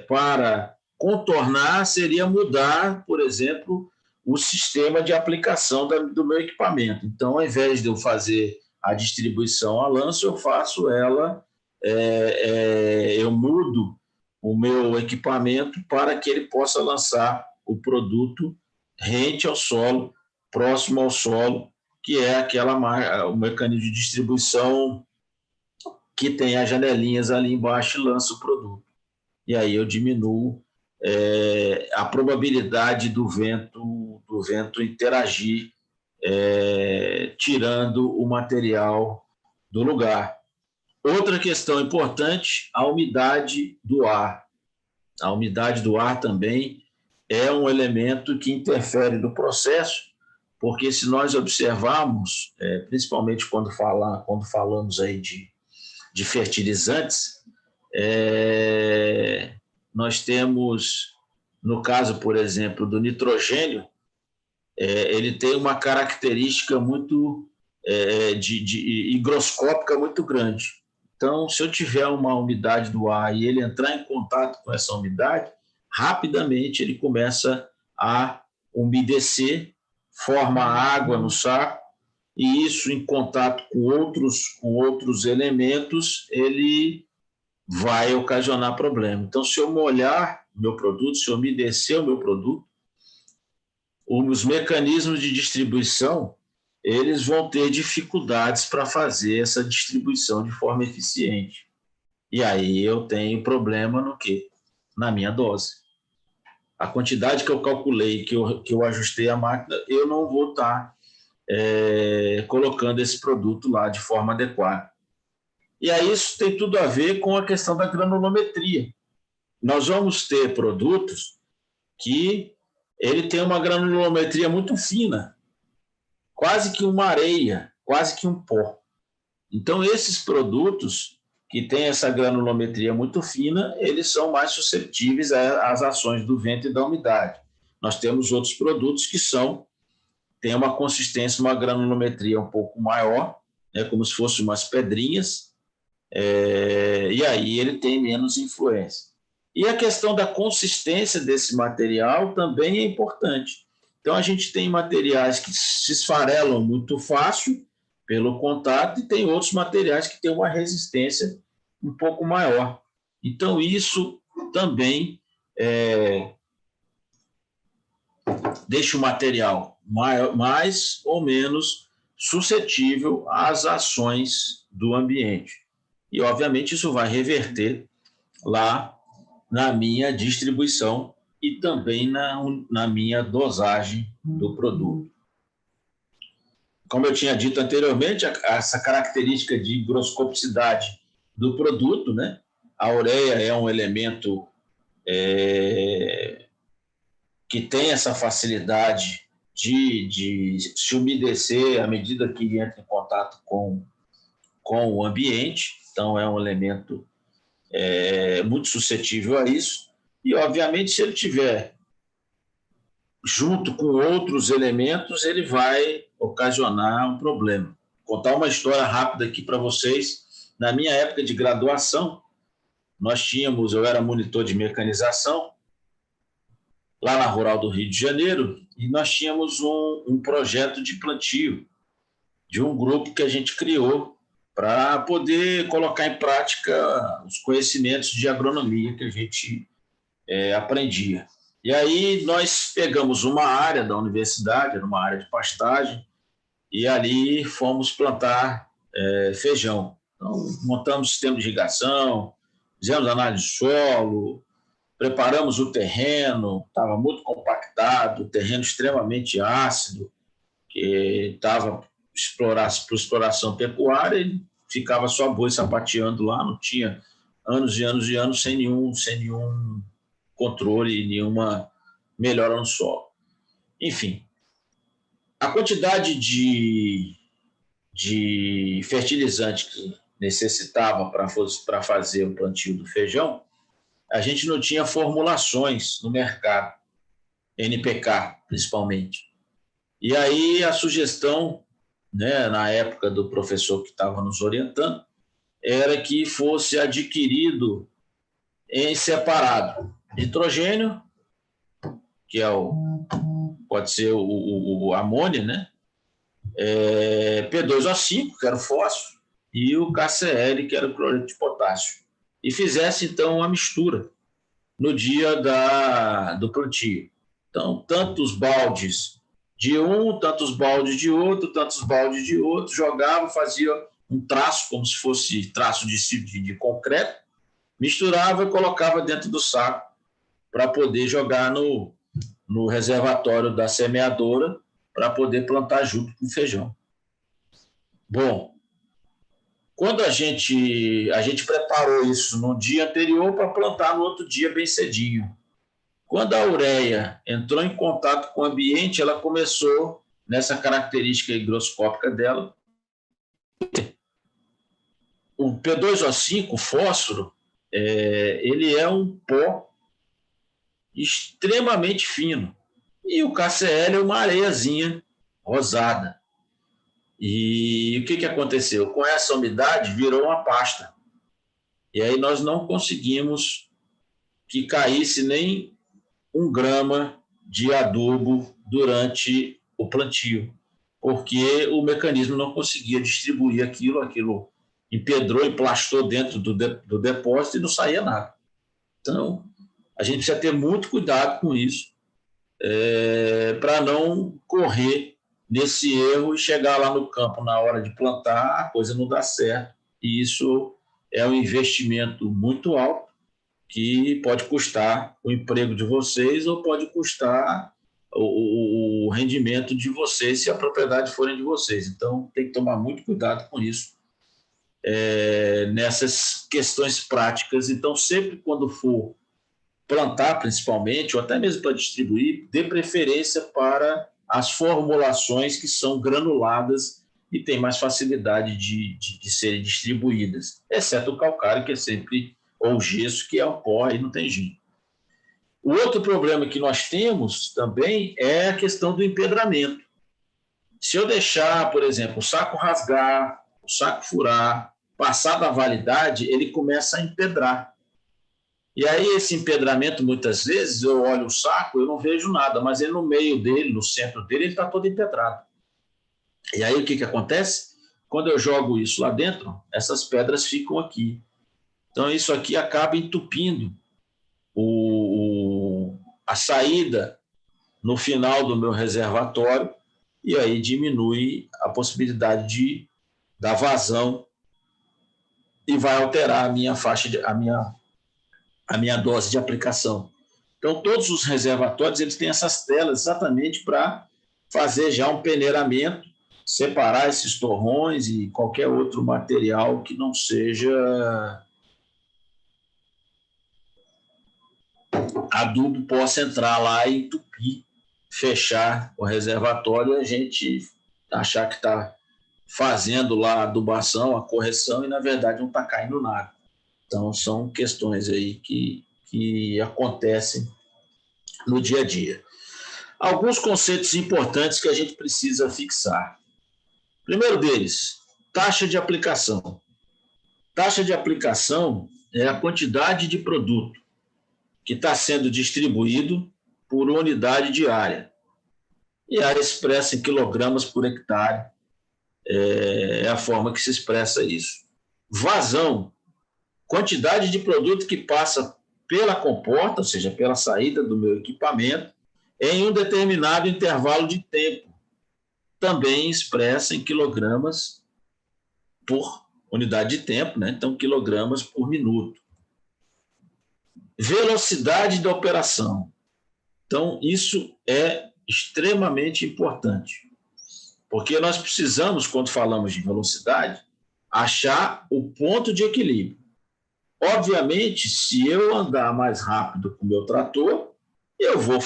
para contornar seria mudar, por exemplo, o sistema de aplicação do meu equipamento. Então, ao invés de eu fazer a distribuição a lanço, eu faço ela, eu mudo o meu equipamento para que ele possa lançar o produto rente ao solo, próximo ao solo, que é o mecanismo de distribuição que tem as janelinhas ali embaixo e lança o produto. E aí eu diminuo a probabilidade do vento interagir, tirando o material do lugar. Outra questão importante, a umidade do ar. A umidade do ar também é um elemento que interfere no processo, porque se nós observarmos, principalmente quando falamos aí de fertilizantes, nós temos, no caso, por exemplo, do nitrogênio, ele tem uma característica muito higroscópica muito grande. Então, se eu tiver uma umidade do ar e ele entrar em contato com essa umidade, rapidamente ele começa a umedecer, forma água no saco, e isso em contato com outros elementos, ele vai ocasionar problema. Então, se eu molhar meu produto, se eu umedecer o meu produto, os mecanismos de distribuição, eles vão ter dificuldades para fazer essa distribuição de forma eficiente. E aí eu tenho problema no quê? Na minha dose. A quantidade que eu calculei, que eu ajustei a máquina, eu não vou estar colocando esse produto lá de forma adequada. E aí isso tem tudo a ver com a questão da granulometria. Nós vamos ter produtos que ele tem uma granulometria muito fina, quase que uma areia, quase que um pó. Então, esses produtos que têm essa granulometria muito fina, eles são mais suscetíveis às ações do vento e da umidade. Nós temos outros produtos que têm uma consistência, uma granulometria um pouco maior, como se fossem umas pedrinhas, e aí ele tem menos influência. E a questão da consistência desse material também é importante. Então, a gente tem materiais que se esfarelam muito fácil pelo contato e tem outros materiais que têm uma resistência um pouco maior. Então, isso também deixa o material mais ou menos suscetível às ações do ambiente. E, obviamente, isso vai reverter lá na minha distribuição e também na minha dosagem do produto. Como eu tinha dito anteriormente, essa característica de higroscopicidade do produto, né? A ureia é um elemento que tem essa facilidade de se umedecer à medida que entra em contato com o ambiente, então é um elemento muito suscetível a isso, e obviamente se ele tiver junto com outros elementos, ele vai ocasionar um problema. Vou contar uma história rápida aqui para vocês. Na minha época de graduação, eu era monitor de mecanização, lá na Rural do Rio de Janeiro, e nós tínhamos um projeto de plantio de um grupo que a gente criou para poder colocar em prática os conhecimentos de agronomia que a gente aprendia. E aí nós pegamos uma área da universidade, era uma área de pastagem, e ali fomos plantar feijão. Então, montamos sistema de irrigação, fizemos análise de solo, preparamos o terreno, estava muito compactado, o terreno extremamente ácido, que estava para exploração pecuária, e ficava só boi sapateando lá, não tinha anos e anos e anos sem nenhum controle, nenhuma melhora no solo. Enfim, a quantidade de fertilizante que necessitava para fazer o plantio do feijão, a gente não tinha formulações no mercado, NPK principalmente. E aí a sugestão, né, na época do professor que estava nos orientando, era que fosse adquirido em separado nitrogênio, que é pode ser o amônia, né? P2O5, que era o fósforo, e o KCl, que era o cloreto de potássio. E fizesse, então, uma mistura no dia do plantio. Então, tantos baldes de um, tantos baldes de outro, tantos baldes de outro, jogava, fazia um traço, como se fosse traço de concreto, misturava e colocava dentro do saco para poder jogar no reservatório da semeadora para poder plantar junto com o feijão. Bom, quando a gente preparou isso no dia anterior para plantar no outro dia bem cedinho. Quando a ureia entrou em contato com o ambiente, ela começou, nessa característica higroscópica dela, o P2O5, o fósforo, ele é um pó extremamente fino. E o KCl é uma areiazinha rosada. E o que aconteceu? Com essa umidade, virou uma pasta. E aí nós não conseguimos que caísse nem 1 grama de adubo durante o plantio, porque o mecanismo não conseguia distribuir aquilo empedrou, emplastou dentro do depósito e não saía nada. Então, a gente precisa ter muito cuidado com isso, para não correr nesse erro e chegar lá no campo na hora de plantar, a coisa não dá certo. E isso é um investimento muito alto que pode custar o emprego de vocês ou pode custar o rendimento de vocês se a propriedade forem de vocês. Então, tem que tomar muito cuidado com isso, nessas questões práticas. Então, sempre quando for plantar, principalmente, ou até mesmo para distribuir, dê preferência para as formulações que são granuladas e têm mais facilidade de serem distribuídas, exceto o calcário, que é sempre, ou o gesso, que é um pó e não tem jeito. O outro problema que nós temos também é a questão do empedramento. Se eu deixar, por exemplo, o saco rasgar, o saco furar, passar da validade, ele começa a empedrar. E aí esse empedramento, muitas vezes, eu olho o saco, eu não vejo nada, mas ele no meio dele, no centro dele, ele está todo empedrado. E aí o que acontece? Quando eu jogo isso lá dentro, essas pedras ficam aqui. Então isso aqui acaba entupindo a saída no final do meu reservatório e aí diminui a possibilidade da vazão e vai alterar a minha faixa, a minha dose de aplicação. Então, todos os reservatórios eles têm essas telas exatamente para fazer já um peneiramento, separar esses torrões e qualquer outro material que não seja adubo possa entrar lá e entupir, fechar o reservatório e a gente achar que está fazendo lá a adubação, a correção e, na verdade, não está caindo nada. Então, são questões aí que acontecem no dia a dia. Alguns conceitos importantes que a gente precisa fixar. Primeiro deles, taxa de aplicação. Taxa de aplicação é a quantidade de produto que está sendo distribuído por unidade diária. E área expressa em quilogramas por hectare é a forma que se expressa isso. Vazão, quantidade de produto que passa pela comporta, ou seja, pela saída do meu equipamento, em um determinado intervalo de tempo, também expressa em quilogramas por unidade de tempo, né? Então, quilogramas por minuto. Velocidade da operação. Então, isso é extremamente importante, porque nós precisamos, quando falamos de velocidade, achar o ponto de equilíbrio. Obviamente, se eu andar mais rápido com o meu trator, eu vou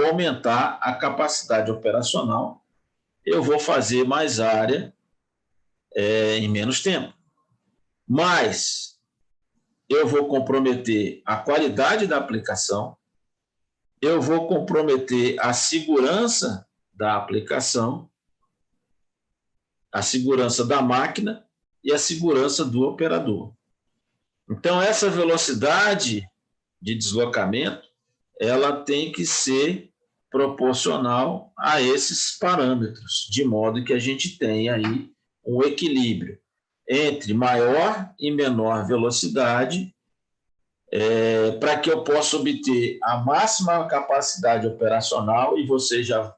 aumentar a capacidade operacional, eu vou fazer mais área em menos tempo. Mas eu vou comprometer a qualidade da aplicação, eu vou comprometer a segurança da aplicação, a segurança da máquina e a segurança do operador. Então, essa velocidade de deslocamento, ela tem que ser proporcional a esses parâmetros, de modo que a gente tenha aí um equilíbrio entre maior e menor velocidade, para que eu possa obter a máxima capacidade operacional, e vocês já um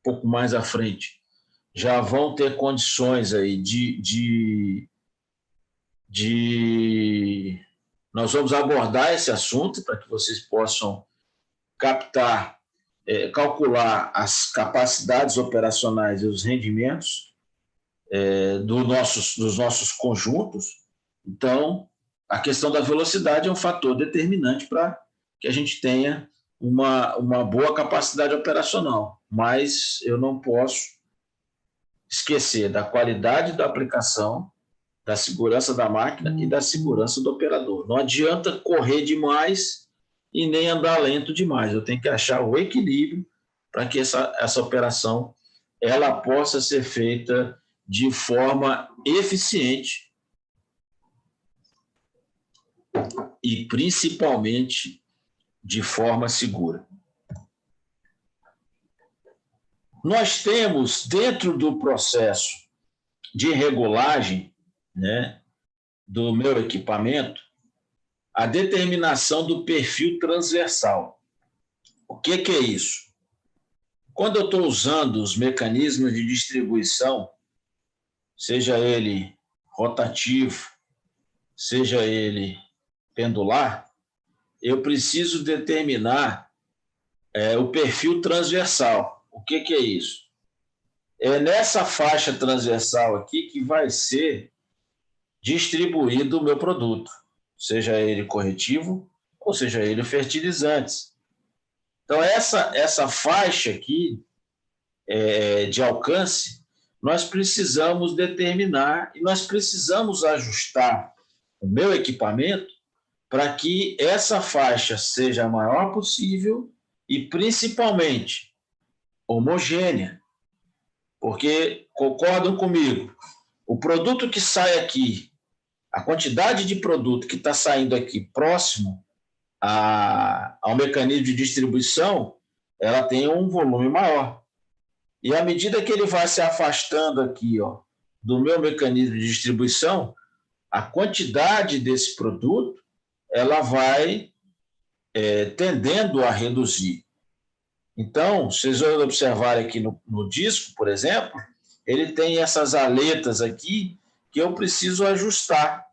pouco mais à frente já vão ter condições aí nós vamos abordar esse assunto para que vocês possam captar, calcular as capacidades operacionais e os rendimentos dos nossos conjuntos. Então, a questão da velocidade é um fator determinante para que a gente tenha uma boa capacidade operacional, mas eu não posso esquecer da qualidade da aplicação, da segurança da máquina e da segurança do operador. Não adianta correr demais e nem andar lento demais. Eu tenho que achar o equilíbrio para que essa operação ela possa ser feita de forma eficiente e principalmente de forma segura. Nós temos, dentro do processo de regulagem, né, do meu equipamento, a determinação do perfil transversal. O que é isso? Quando eu estou usando os mecanismos de distribuição, seja ele rotativo, seja ele pendular, eu preciso determinar o perfil transversal. O que é isso? É nessa faixa transversal aqui que vai ser distribuído o meu produto, seja ele corretivo ou seja ele fertilizantes. Então, essa faixa aqui de alcance, nós precisamos determinar e nós precisamos ajustar o meu equipamento para que essa faixa seja a maior possível e, principalmente, homogênea. Porque, concordam comigo, o produto que sai aqui, a quantidade de produto que está saindo aqui próximo ao mecanismo de distribuição, ela tem um volume maior. E à medida que ele vai se afastando aqui, do meu mecanismo de distribuição, a quantidade desse produto ela vai tendendo a reduzir. Então, vocês vão observar aqui no disco, por exemplo, ele tem essas aletas aqui que eu preciso ajustar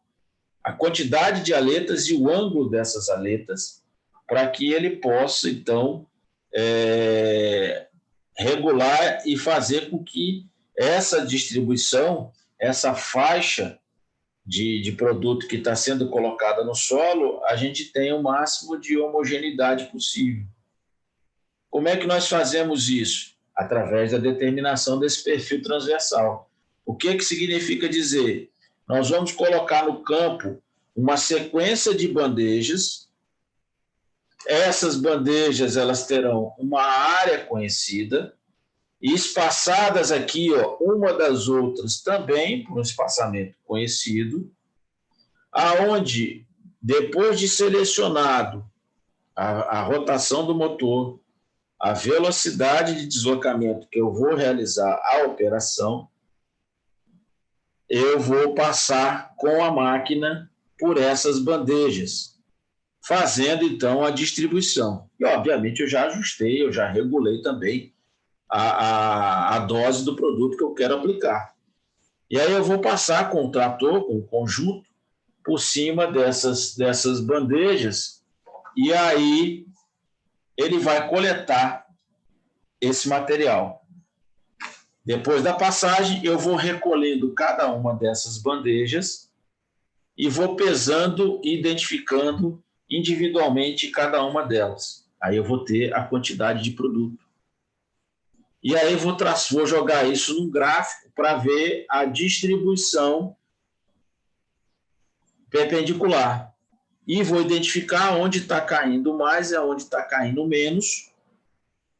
a quantidade de aletas e o ângulo dessas aletas para que ele possa, então, regular e fazer com que essa distribuição, essa faixa de produto que está sendo colocada no solo, a gente tenha o máximo de homogeneidade possível. Como é que nós fazemos isso? Através da determinação desse perfil transversal. O que significa dizer? Nós vamos colocar no campo uma sequência de bandejas. Essas bandejas elas terão uma área conhecida e espaçadas aqui, uma das outras também por um espaçamento conhecido, aonde, depois de selecionado a rotação do motor, a velocidade de deslocamento que eu vou realizar a operação, eu vou passar com a máquina por essas bandejas, fazendo, então, a distribuição. E, obviamente, eu já ajustei, eu já regulei também a dose do produto que eu quero aplicar. E aí eu vou passar com o trator, com o conjunto, por cima dessas bandejas, e aí ele vai coletar esse material. Depois da passagem, eu vou recolhendo cada uma dessas bandejas e vou pesando e identificando individualmente cada uma delas. Aí eu vou ter a quantidade de produto. E aí vou jogar isso num gráfico para ver a distribuição perpendicular. E vou identificar onde está caindo mais e onde está caindo menos,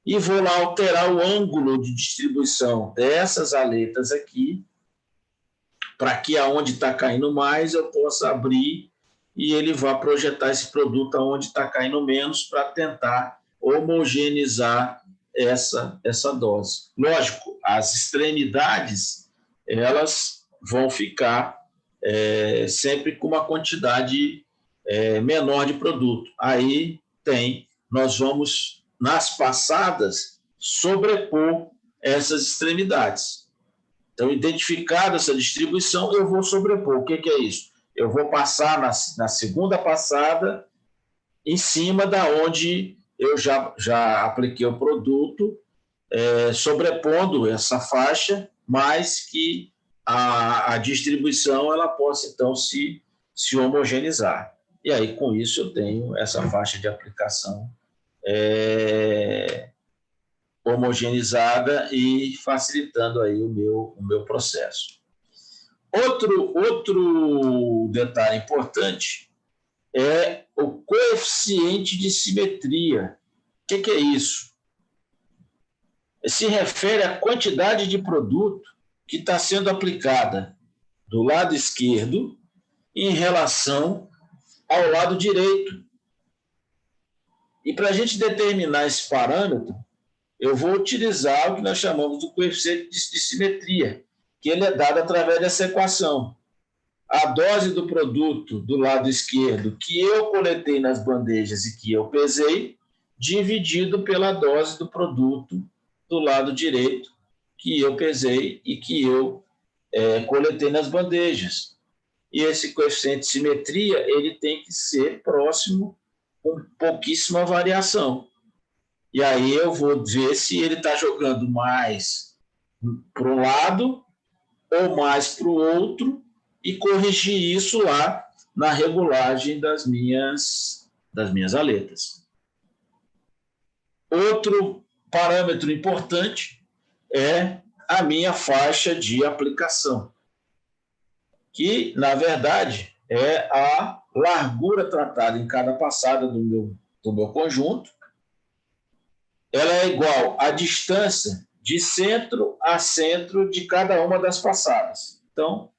e vou lá alterar o ângulo de distribuição dessas aletas aqui, para que aonde está caindo mais eu possa abrir e ele vá projetar esse produto aonde está caindo menos para tentar homogeneizar essa dose. Lógico, as extremidades elas vão ficar sempre com uma quantidade menor de produto. Aí nós vamos, nas passadas, sobrepor essas extremidades. Então, identificada essa distribuição, eu vou sobrepor. O que é isso? Eu vou passar na segunda passada em cima da onde eu já apliquei o produto, sobrepondo essa faixa, mas que a distribuição ela possa, então, se homogeneizar. E aí, com isso, eu tenho essa faixa de aplicação homogeneizada e facilitando aí o meu processo. Outro detalhe importante é o coeficiente de simetria. O que é isso? Se refere à quantidade de produto que está sendo aplicada do lado esquerdo em relação ao lado direito. E para a gente determinar esse parâmetro, eu vou utilizar o que nós chamamos do coeficiente de simetria, que ele é dado através dessa equação. A dose do produto do lado esquerdo que eu coletei nas bandejas e que eu pesei, dividido pela dose do produto do lado direito que eu pesei e que eu coletei nas bandejas. E esse coeficiente de simetria ele tem que ser próximo, com pouquíssima variação. E aí eu vou ver se ele está jogando mais para um lado ou mais para o outro e corrigir isso lá na regulagem das minhas aletas. Outro parâmetro importante é a minha faixa de aplicação, que, na verdade, é a largura tratada em cada passada do meu conjunto. Ela é igual à distância de centro a centro de cada uma das passadas. Então,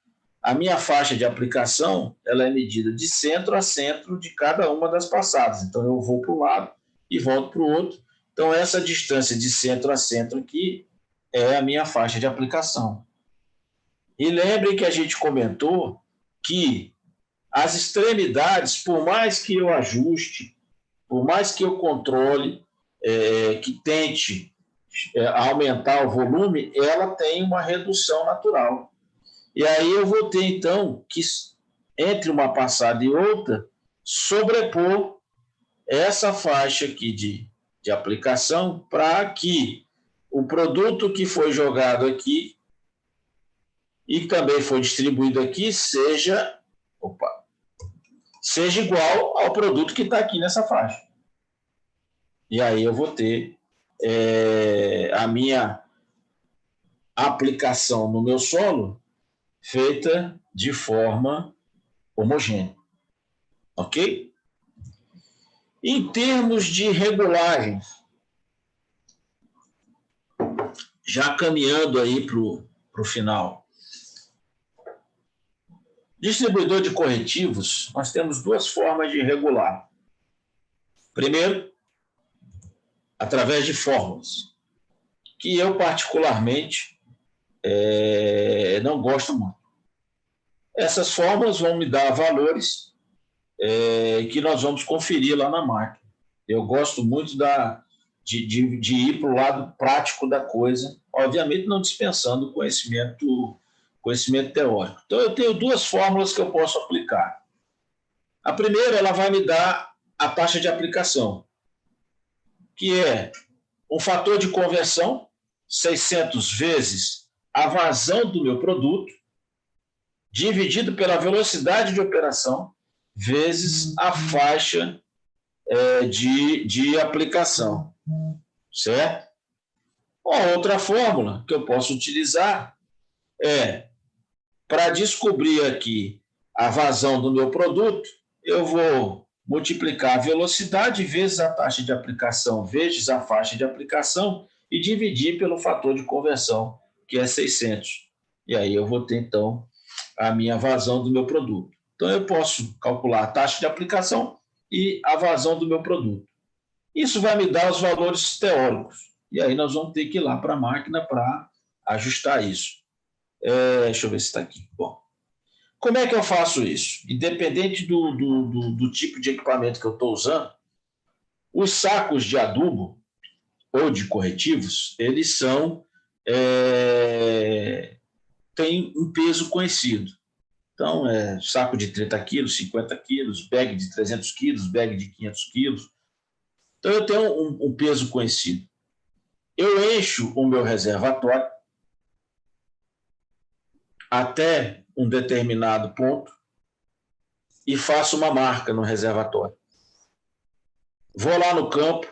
a minha faixa de aplicação ela é medida de centro a centro de cada uma das passadas. Então, eu vou para um lado e volto para o outro. Então, essa distância de centro a centro aqui é a minha faixa de aplicação. E lembre que a gente comentou que as extremidades, por mais que eu ajuste, por mais que eu controle, que tente aumentar o volume, ela tem uma redução natural. E aí eu vou ter, então, que entre uma passada e outra, sobrepor essa faixa aqui de aplicação para que o produto que foi jogado aqui e também foi distribuído aqui seja igual ao produto que está aqui nessa faixa. E aí eu vou ter a minha aplicação no meu solo feita de forma homogênea. Ok? Em termos de regulagem, já caminhando aí para o final, distribuidor de corretivos, nós temos duas formas de regular. Primeiro, através de fórmulas, que eu particularmente não gosto muito. Essas fórmulas vão me dar valores que nós vamos conferir lá na máquina. Eu gosto muito de ir para o lado prático da coisa, obviamente não dispensando conhecimento teórico. Então, eu tenho duas fórmulas que eu posso aplicar. A primeira, ela vai me dar a taxa de aplicação, que é um fator de conversão, 600 vezes a vazão do meu produto, dividido pela velocidade de operação, vezes a faixa de aplicação. Certo? Uma outra fórmula que eu posso utilizar é, para descobrir aqui a vazão do meu produto, eu vou multiplicar a velocidade vezes a taxa de aplicação vezes a faixa de aplicação e dividir pelo fator de conversão, que é 600. E aí eu vou ter, então, a minha vazão do meu produto. Então, eu posso calcular a taxa de aplicação e a vazão do meu produto. Isso vai me dar os valores teóricos. E aí nós vamos ter que ir lá para a máquina para ajustar isso. Deixa eu ver se está aqui. Bom, como é que eu faço isso? Independente do tipo de equipamento que eu estou usando, os sacos de adubo ou de corretivos, eles têm um peso conhecido. Então, saco de 30 quilos, 50 quilos, bag de 300 quilos, bag de 500 quilos. Então, eu tenho um peso conhecido. Eu encho o meu reservatório até um determinado ponto e faço uma marca no reservatório. Vou lá no campo,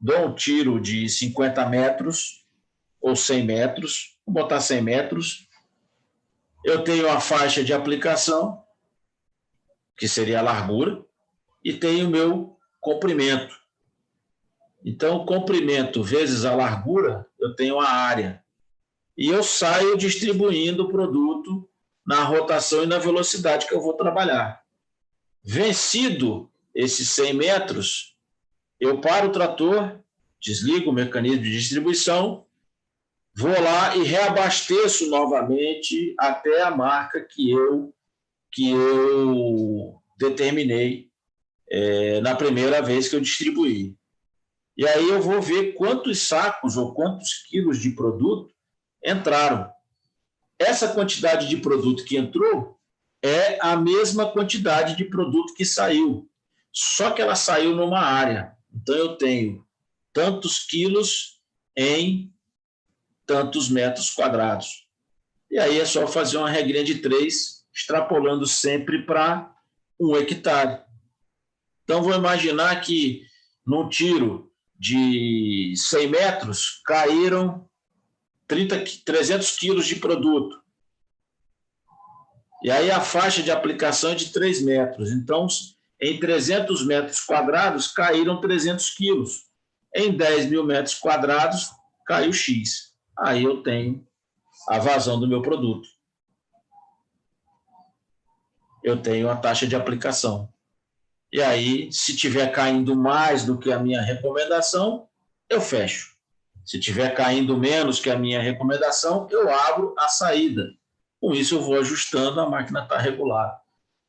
dou um tiro de 50 metros ou 100 metros, vou botar 100 metros. Eu tenho a faixa de aplicação, que seria a largura, e tenho o meu comprimento. Então, o comprimento vezes a largura, eu tenho a área. E eu saio distribuindo o produto na rotação e na velocidade que eu vou trabalhar. Vencido esses 100 metros, eu paro o trator, desligo o mecanismo de distribuição, vou lá e reabasteço novamente até a marca que eu determinei na primeira vez que eu distribuí. E aí eu vou ver quantos sacos ou quantos quilos de produto entraram. Essa quantidade de produto que entrou é a mesma quantidade de produto que saiu, só que ela saiu numa área. Então, eu tenho tantos quilos em tantos metros quadrados. E aí é só fazer uma regrinha de 3, extrapolando sempre para 1 hectare. Então, vou imaginar que num tiro de 100 metros caíram 300 quilos de produto. E aí a faixa de aplicação é de 3 metros. Então, em 300 metros quadrados, caíram 300 quilos. Em 10 mil metros quadrados, caiu X. Aí eu tenho a vazão do meu produto. Eu tenho a taxa de aplicação. E aí, se estiver caindo mais do que a minha recomendação, eu fecho. Se estiver caindo menos que a minha recomendação, eu abro a saída. Com isso, eu vou ajustando, a máquina está regulada.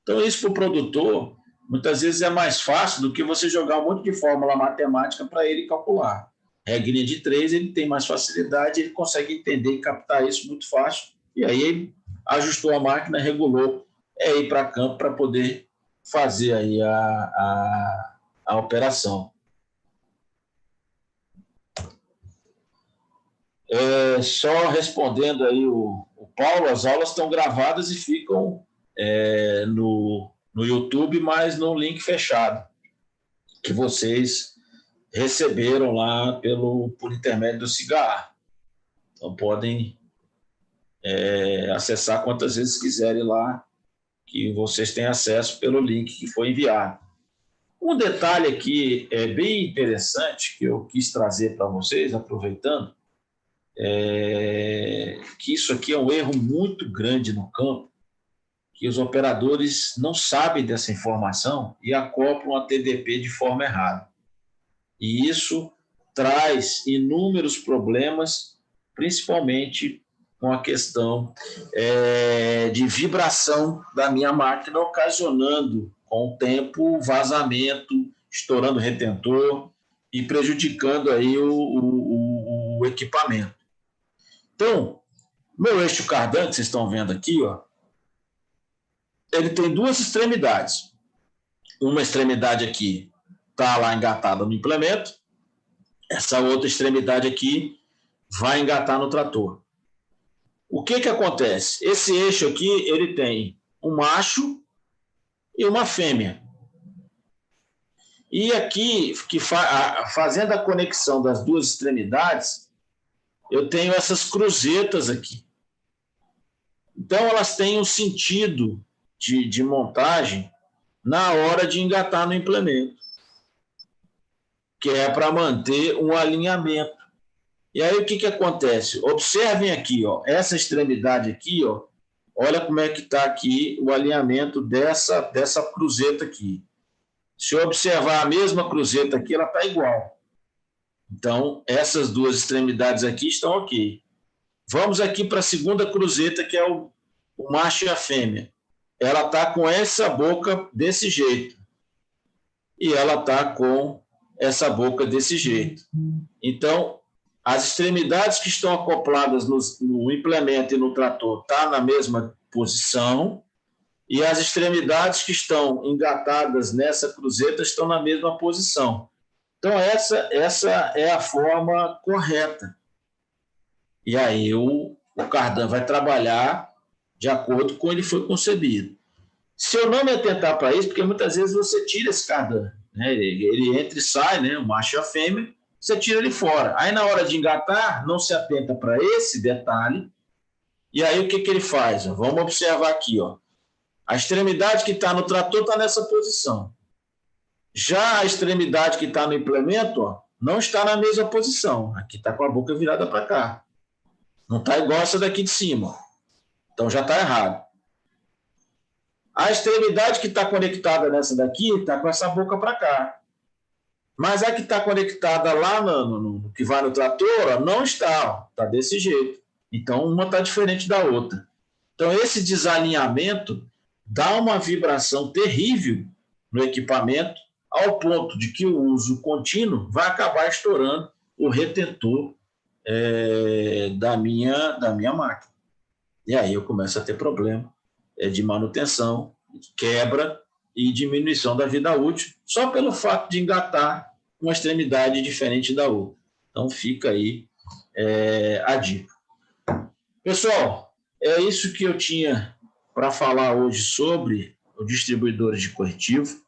Então, isso para o produtor, muitas vezes é mais fácil do que você jogar um monte de fórmula matemática para ele calcular. Regrinha de 3, ele tem mais facilidade, ele consegue entender e captar isso muito fácil. E aí, ele ajustou a máquina, regulou, ir para campo para poder fazer aí a operação. Só respondendo aí o Paulo, as aulas estão gravadas e ficam no YouTube, mas no link fechado, que vocês receberam lá por intermédio do Cigar. Então, podem acessar quantas vezes quiserem lá, que vocês têm acesso pelo link que foi enviado. Um detalhe aqui bem interessante que eu quis trazer para vocês, aproveitando, que isso aqui é um erro muito grande no campo, que os operadores não sabem dessa informação e acoplam a TDP de forma errada. E isso traz inúmeros problemas, principalmente com a questão de vibração da minha máquina, ocasionando, com o tempo, vazamento, estourando o retentor e prejudicando aí o equipamento. Então, meu eixo cardan, que vocês estão vendo aqui, ó, ele tem 2 extremidades. Uma extremidade aqui está lá engatada no implemento, essa outra extremidade aqui vai engatar no trator. O que acontece? Esse eixo aqui, ele tem um macho e uma fêmea. E aqui, fazendo a conexão das 2 extremidades, eu tenho essas cruzetas aqui. Então, elas têm um sentido de montagem na hora de engatar no implemento, que é para manter um alinhamento. E aí o que acontece? Observem aqui, ó, essa extremidade aqui, ó, olha como é que está aqui o alinhamento dessa cruzeta aqui. Se eu observar a mesma cruzeta aqui, ela está igual. Então, essas duas extremidades aqui estão ok. Vamos aqui para a segunda cruzeta, que é o macho e a fêmea. Ela está com essa boca desse jeito. E ela está com essa boca desse jeito. Então, as extremidades que estão acopladas no implemento e no trator estão na mesma posição, e as extremidades que estão engatadas nessa cruzeta estão na mesma posição. Então, essa é a forma correta. E aí o cardan vai trabalhar de acordo com como ele foi concebido. Se eu não me atentar para isso, porque muitas vezes você tira esse cardan, né? Ele entra e sai, né? O macho e a fêmea, você tira ele fora. Aí, na hora de engatar, não se atenta para esse detalhe. E aí, o que ele faz? Vamos observar aqui, ó. A extremidade que está no trator está nessa posição. Já a extremidade que está no implemento, ó, não está na mesma posição. Aqui está com a boca virada para cá. Não está igual essa daqui de cima. Então, já está errado. A extremidade que está conectada nessa daqui está com essa boca para cá. Mas a que está conectada lá no que vai no trator, ó, não está. Está desse jeito. Então, uma está diferente da outra. Então, esse desalinhamento dá uma vibração terrível no equipamento, ao ponto de que o uso contínuo vai acabar estourando o retentor da minha máquina. E aí eu começo a ter problema de manutenção, quebra e diminuição da vida útil, só pelo fato de engatar uma extremidade diferente da outra. Então fica aí a dica. Pessoal, é isso que eu tinha para falar hoje sobre os distribuidores de corretivo.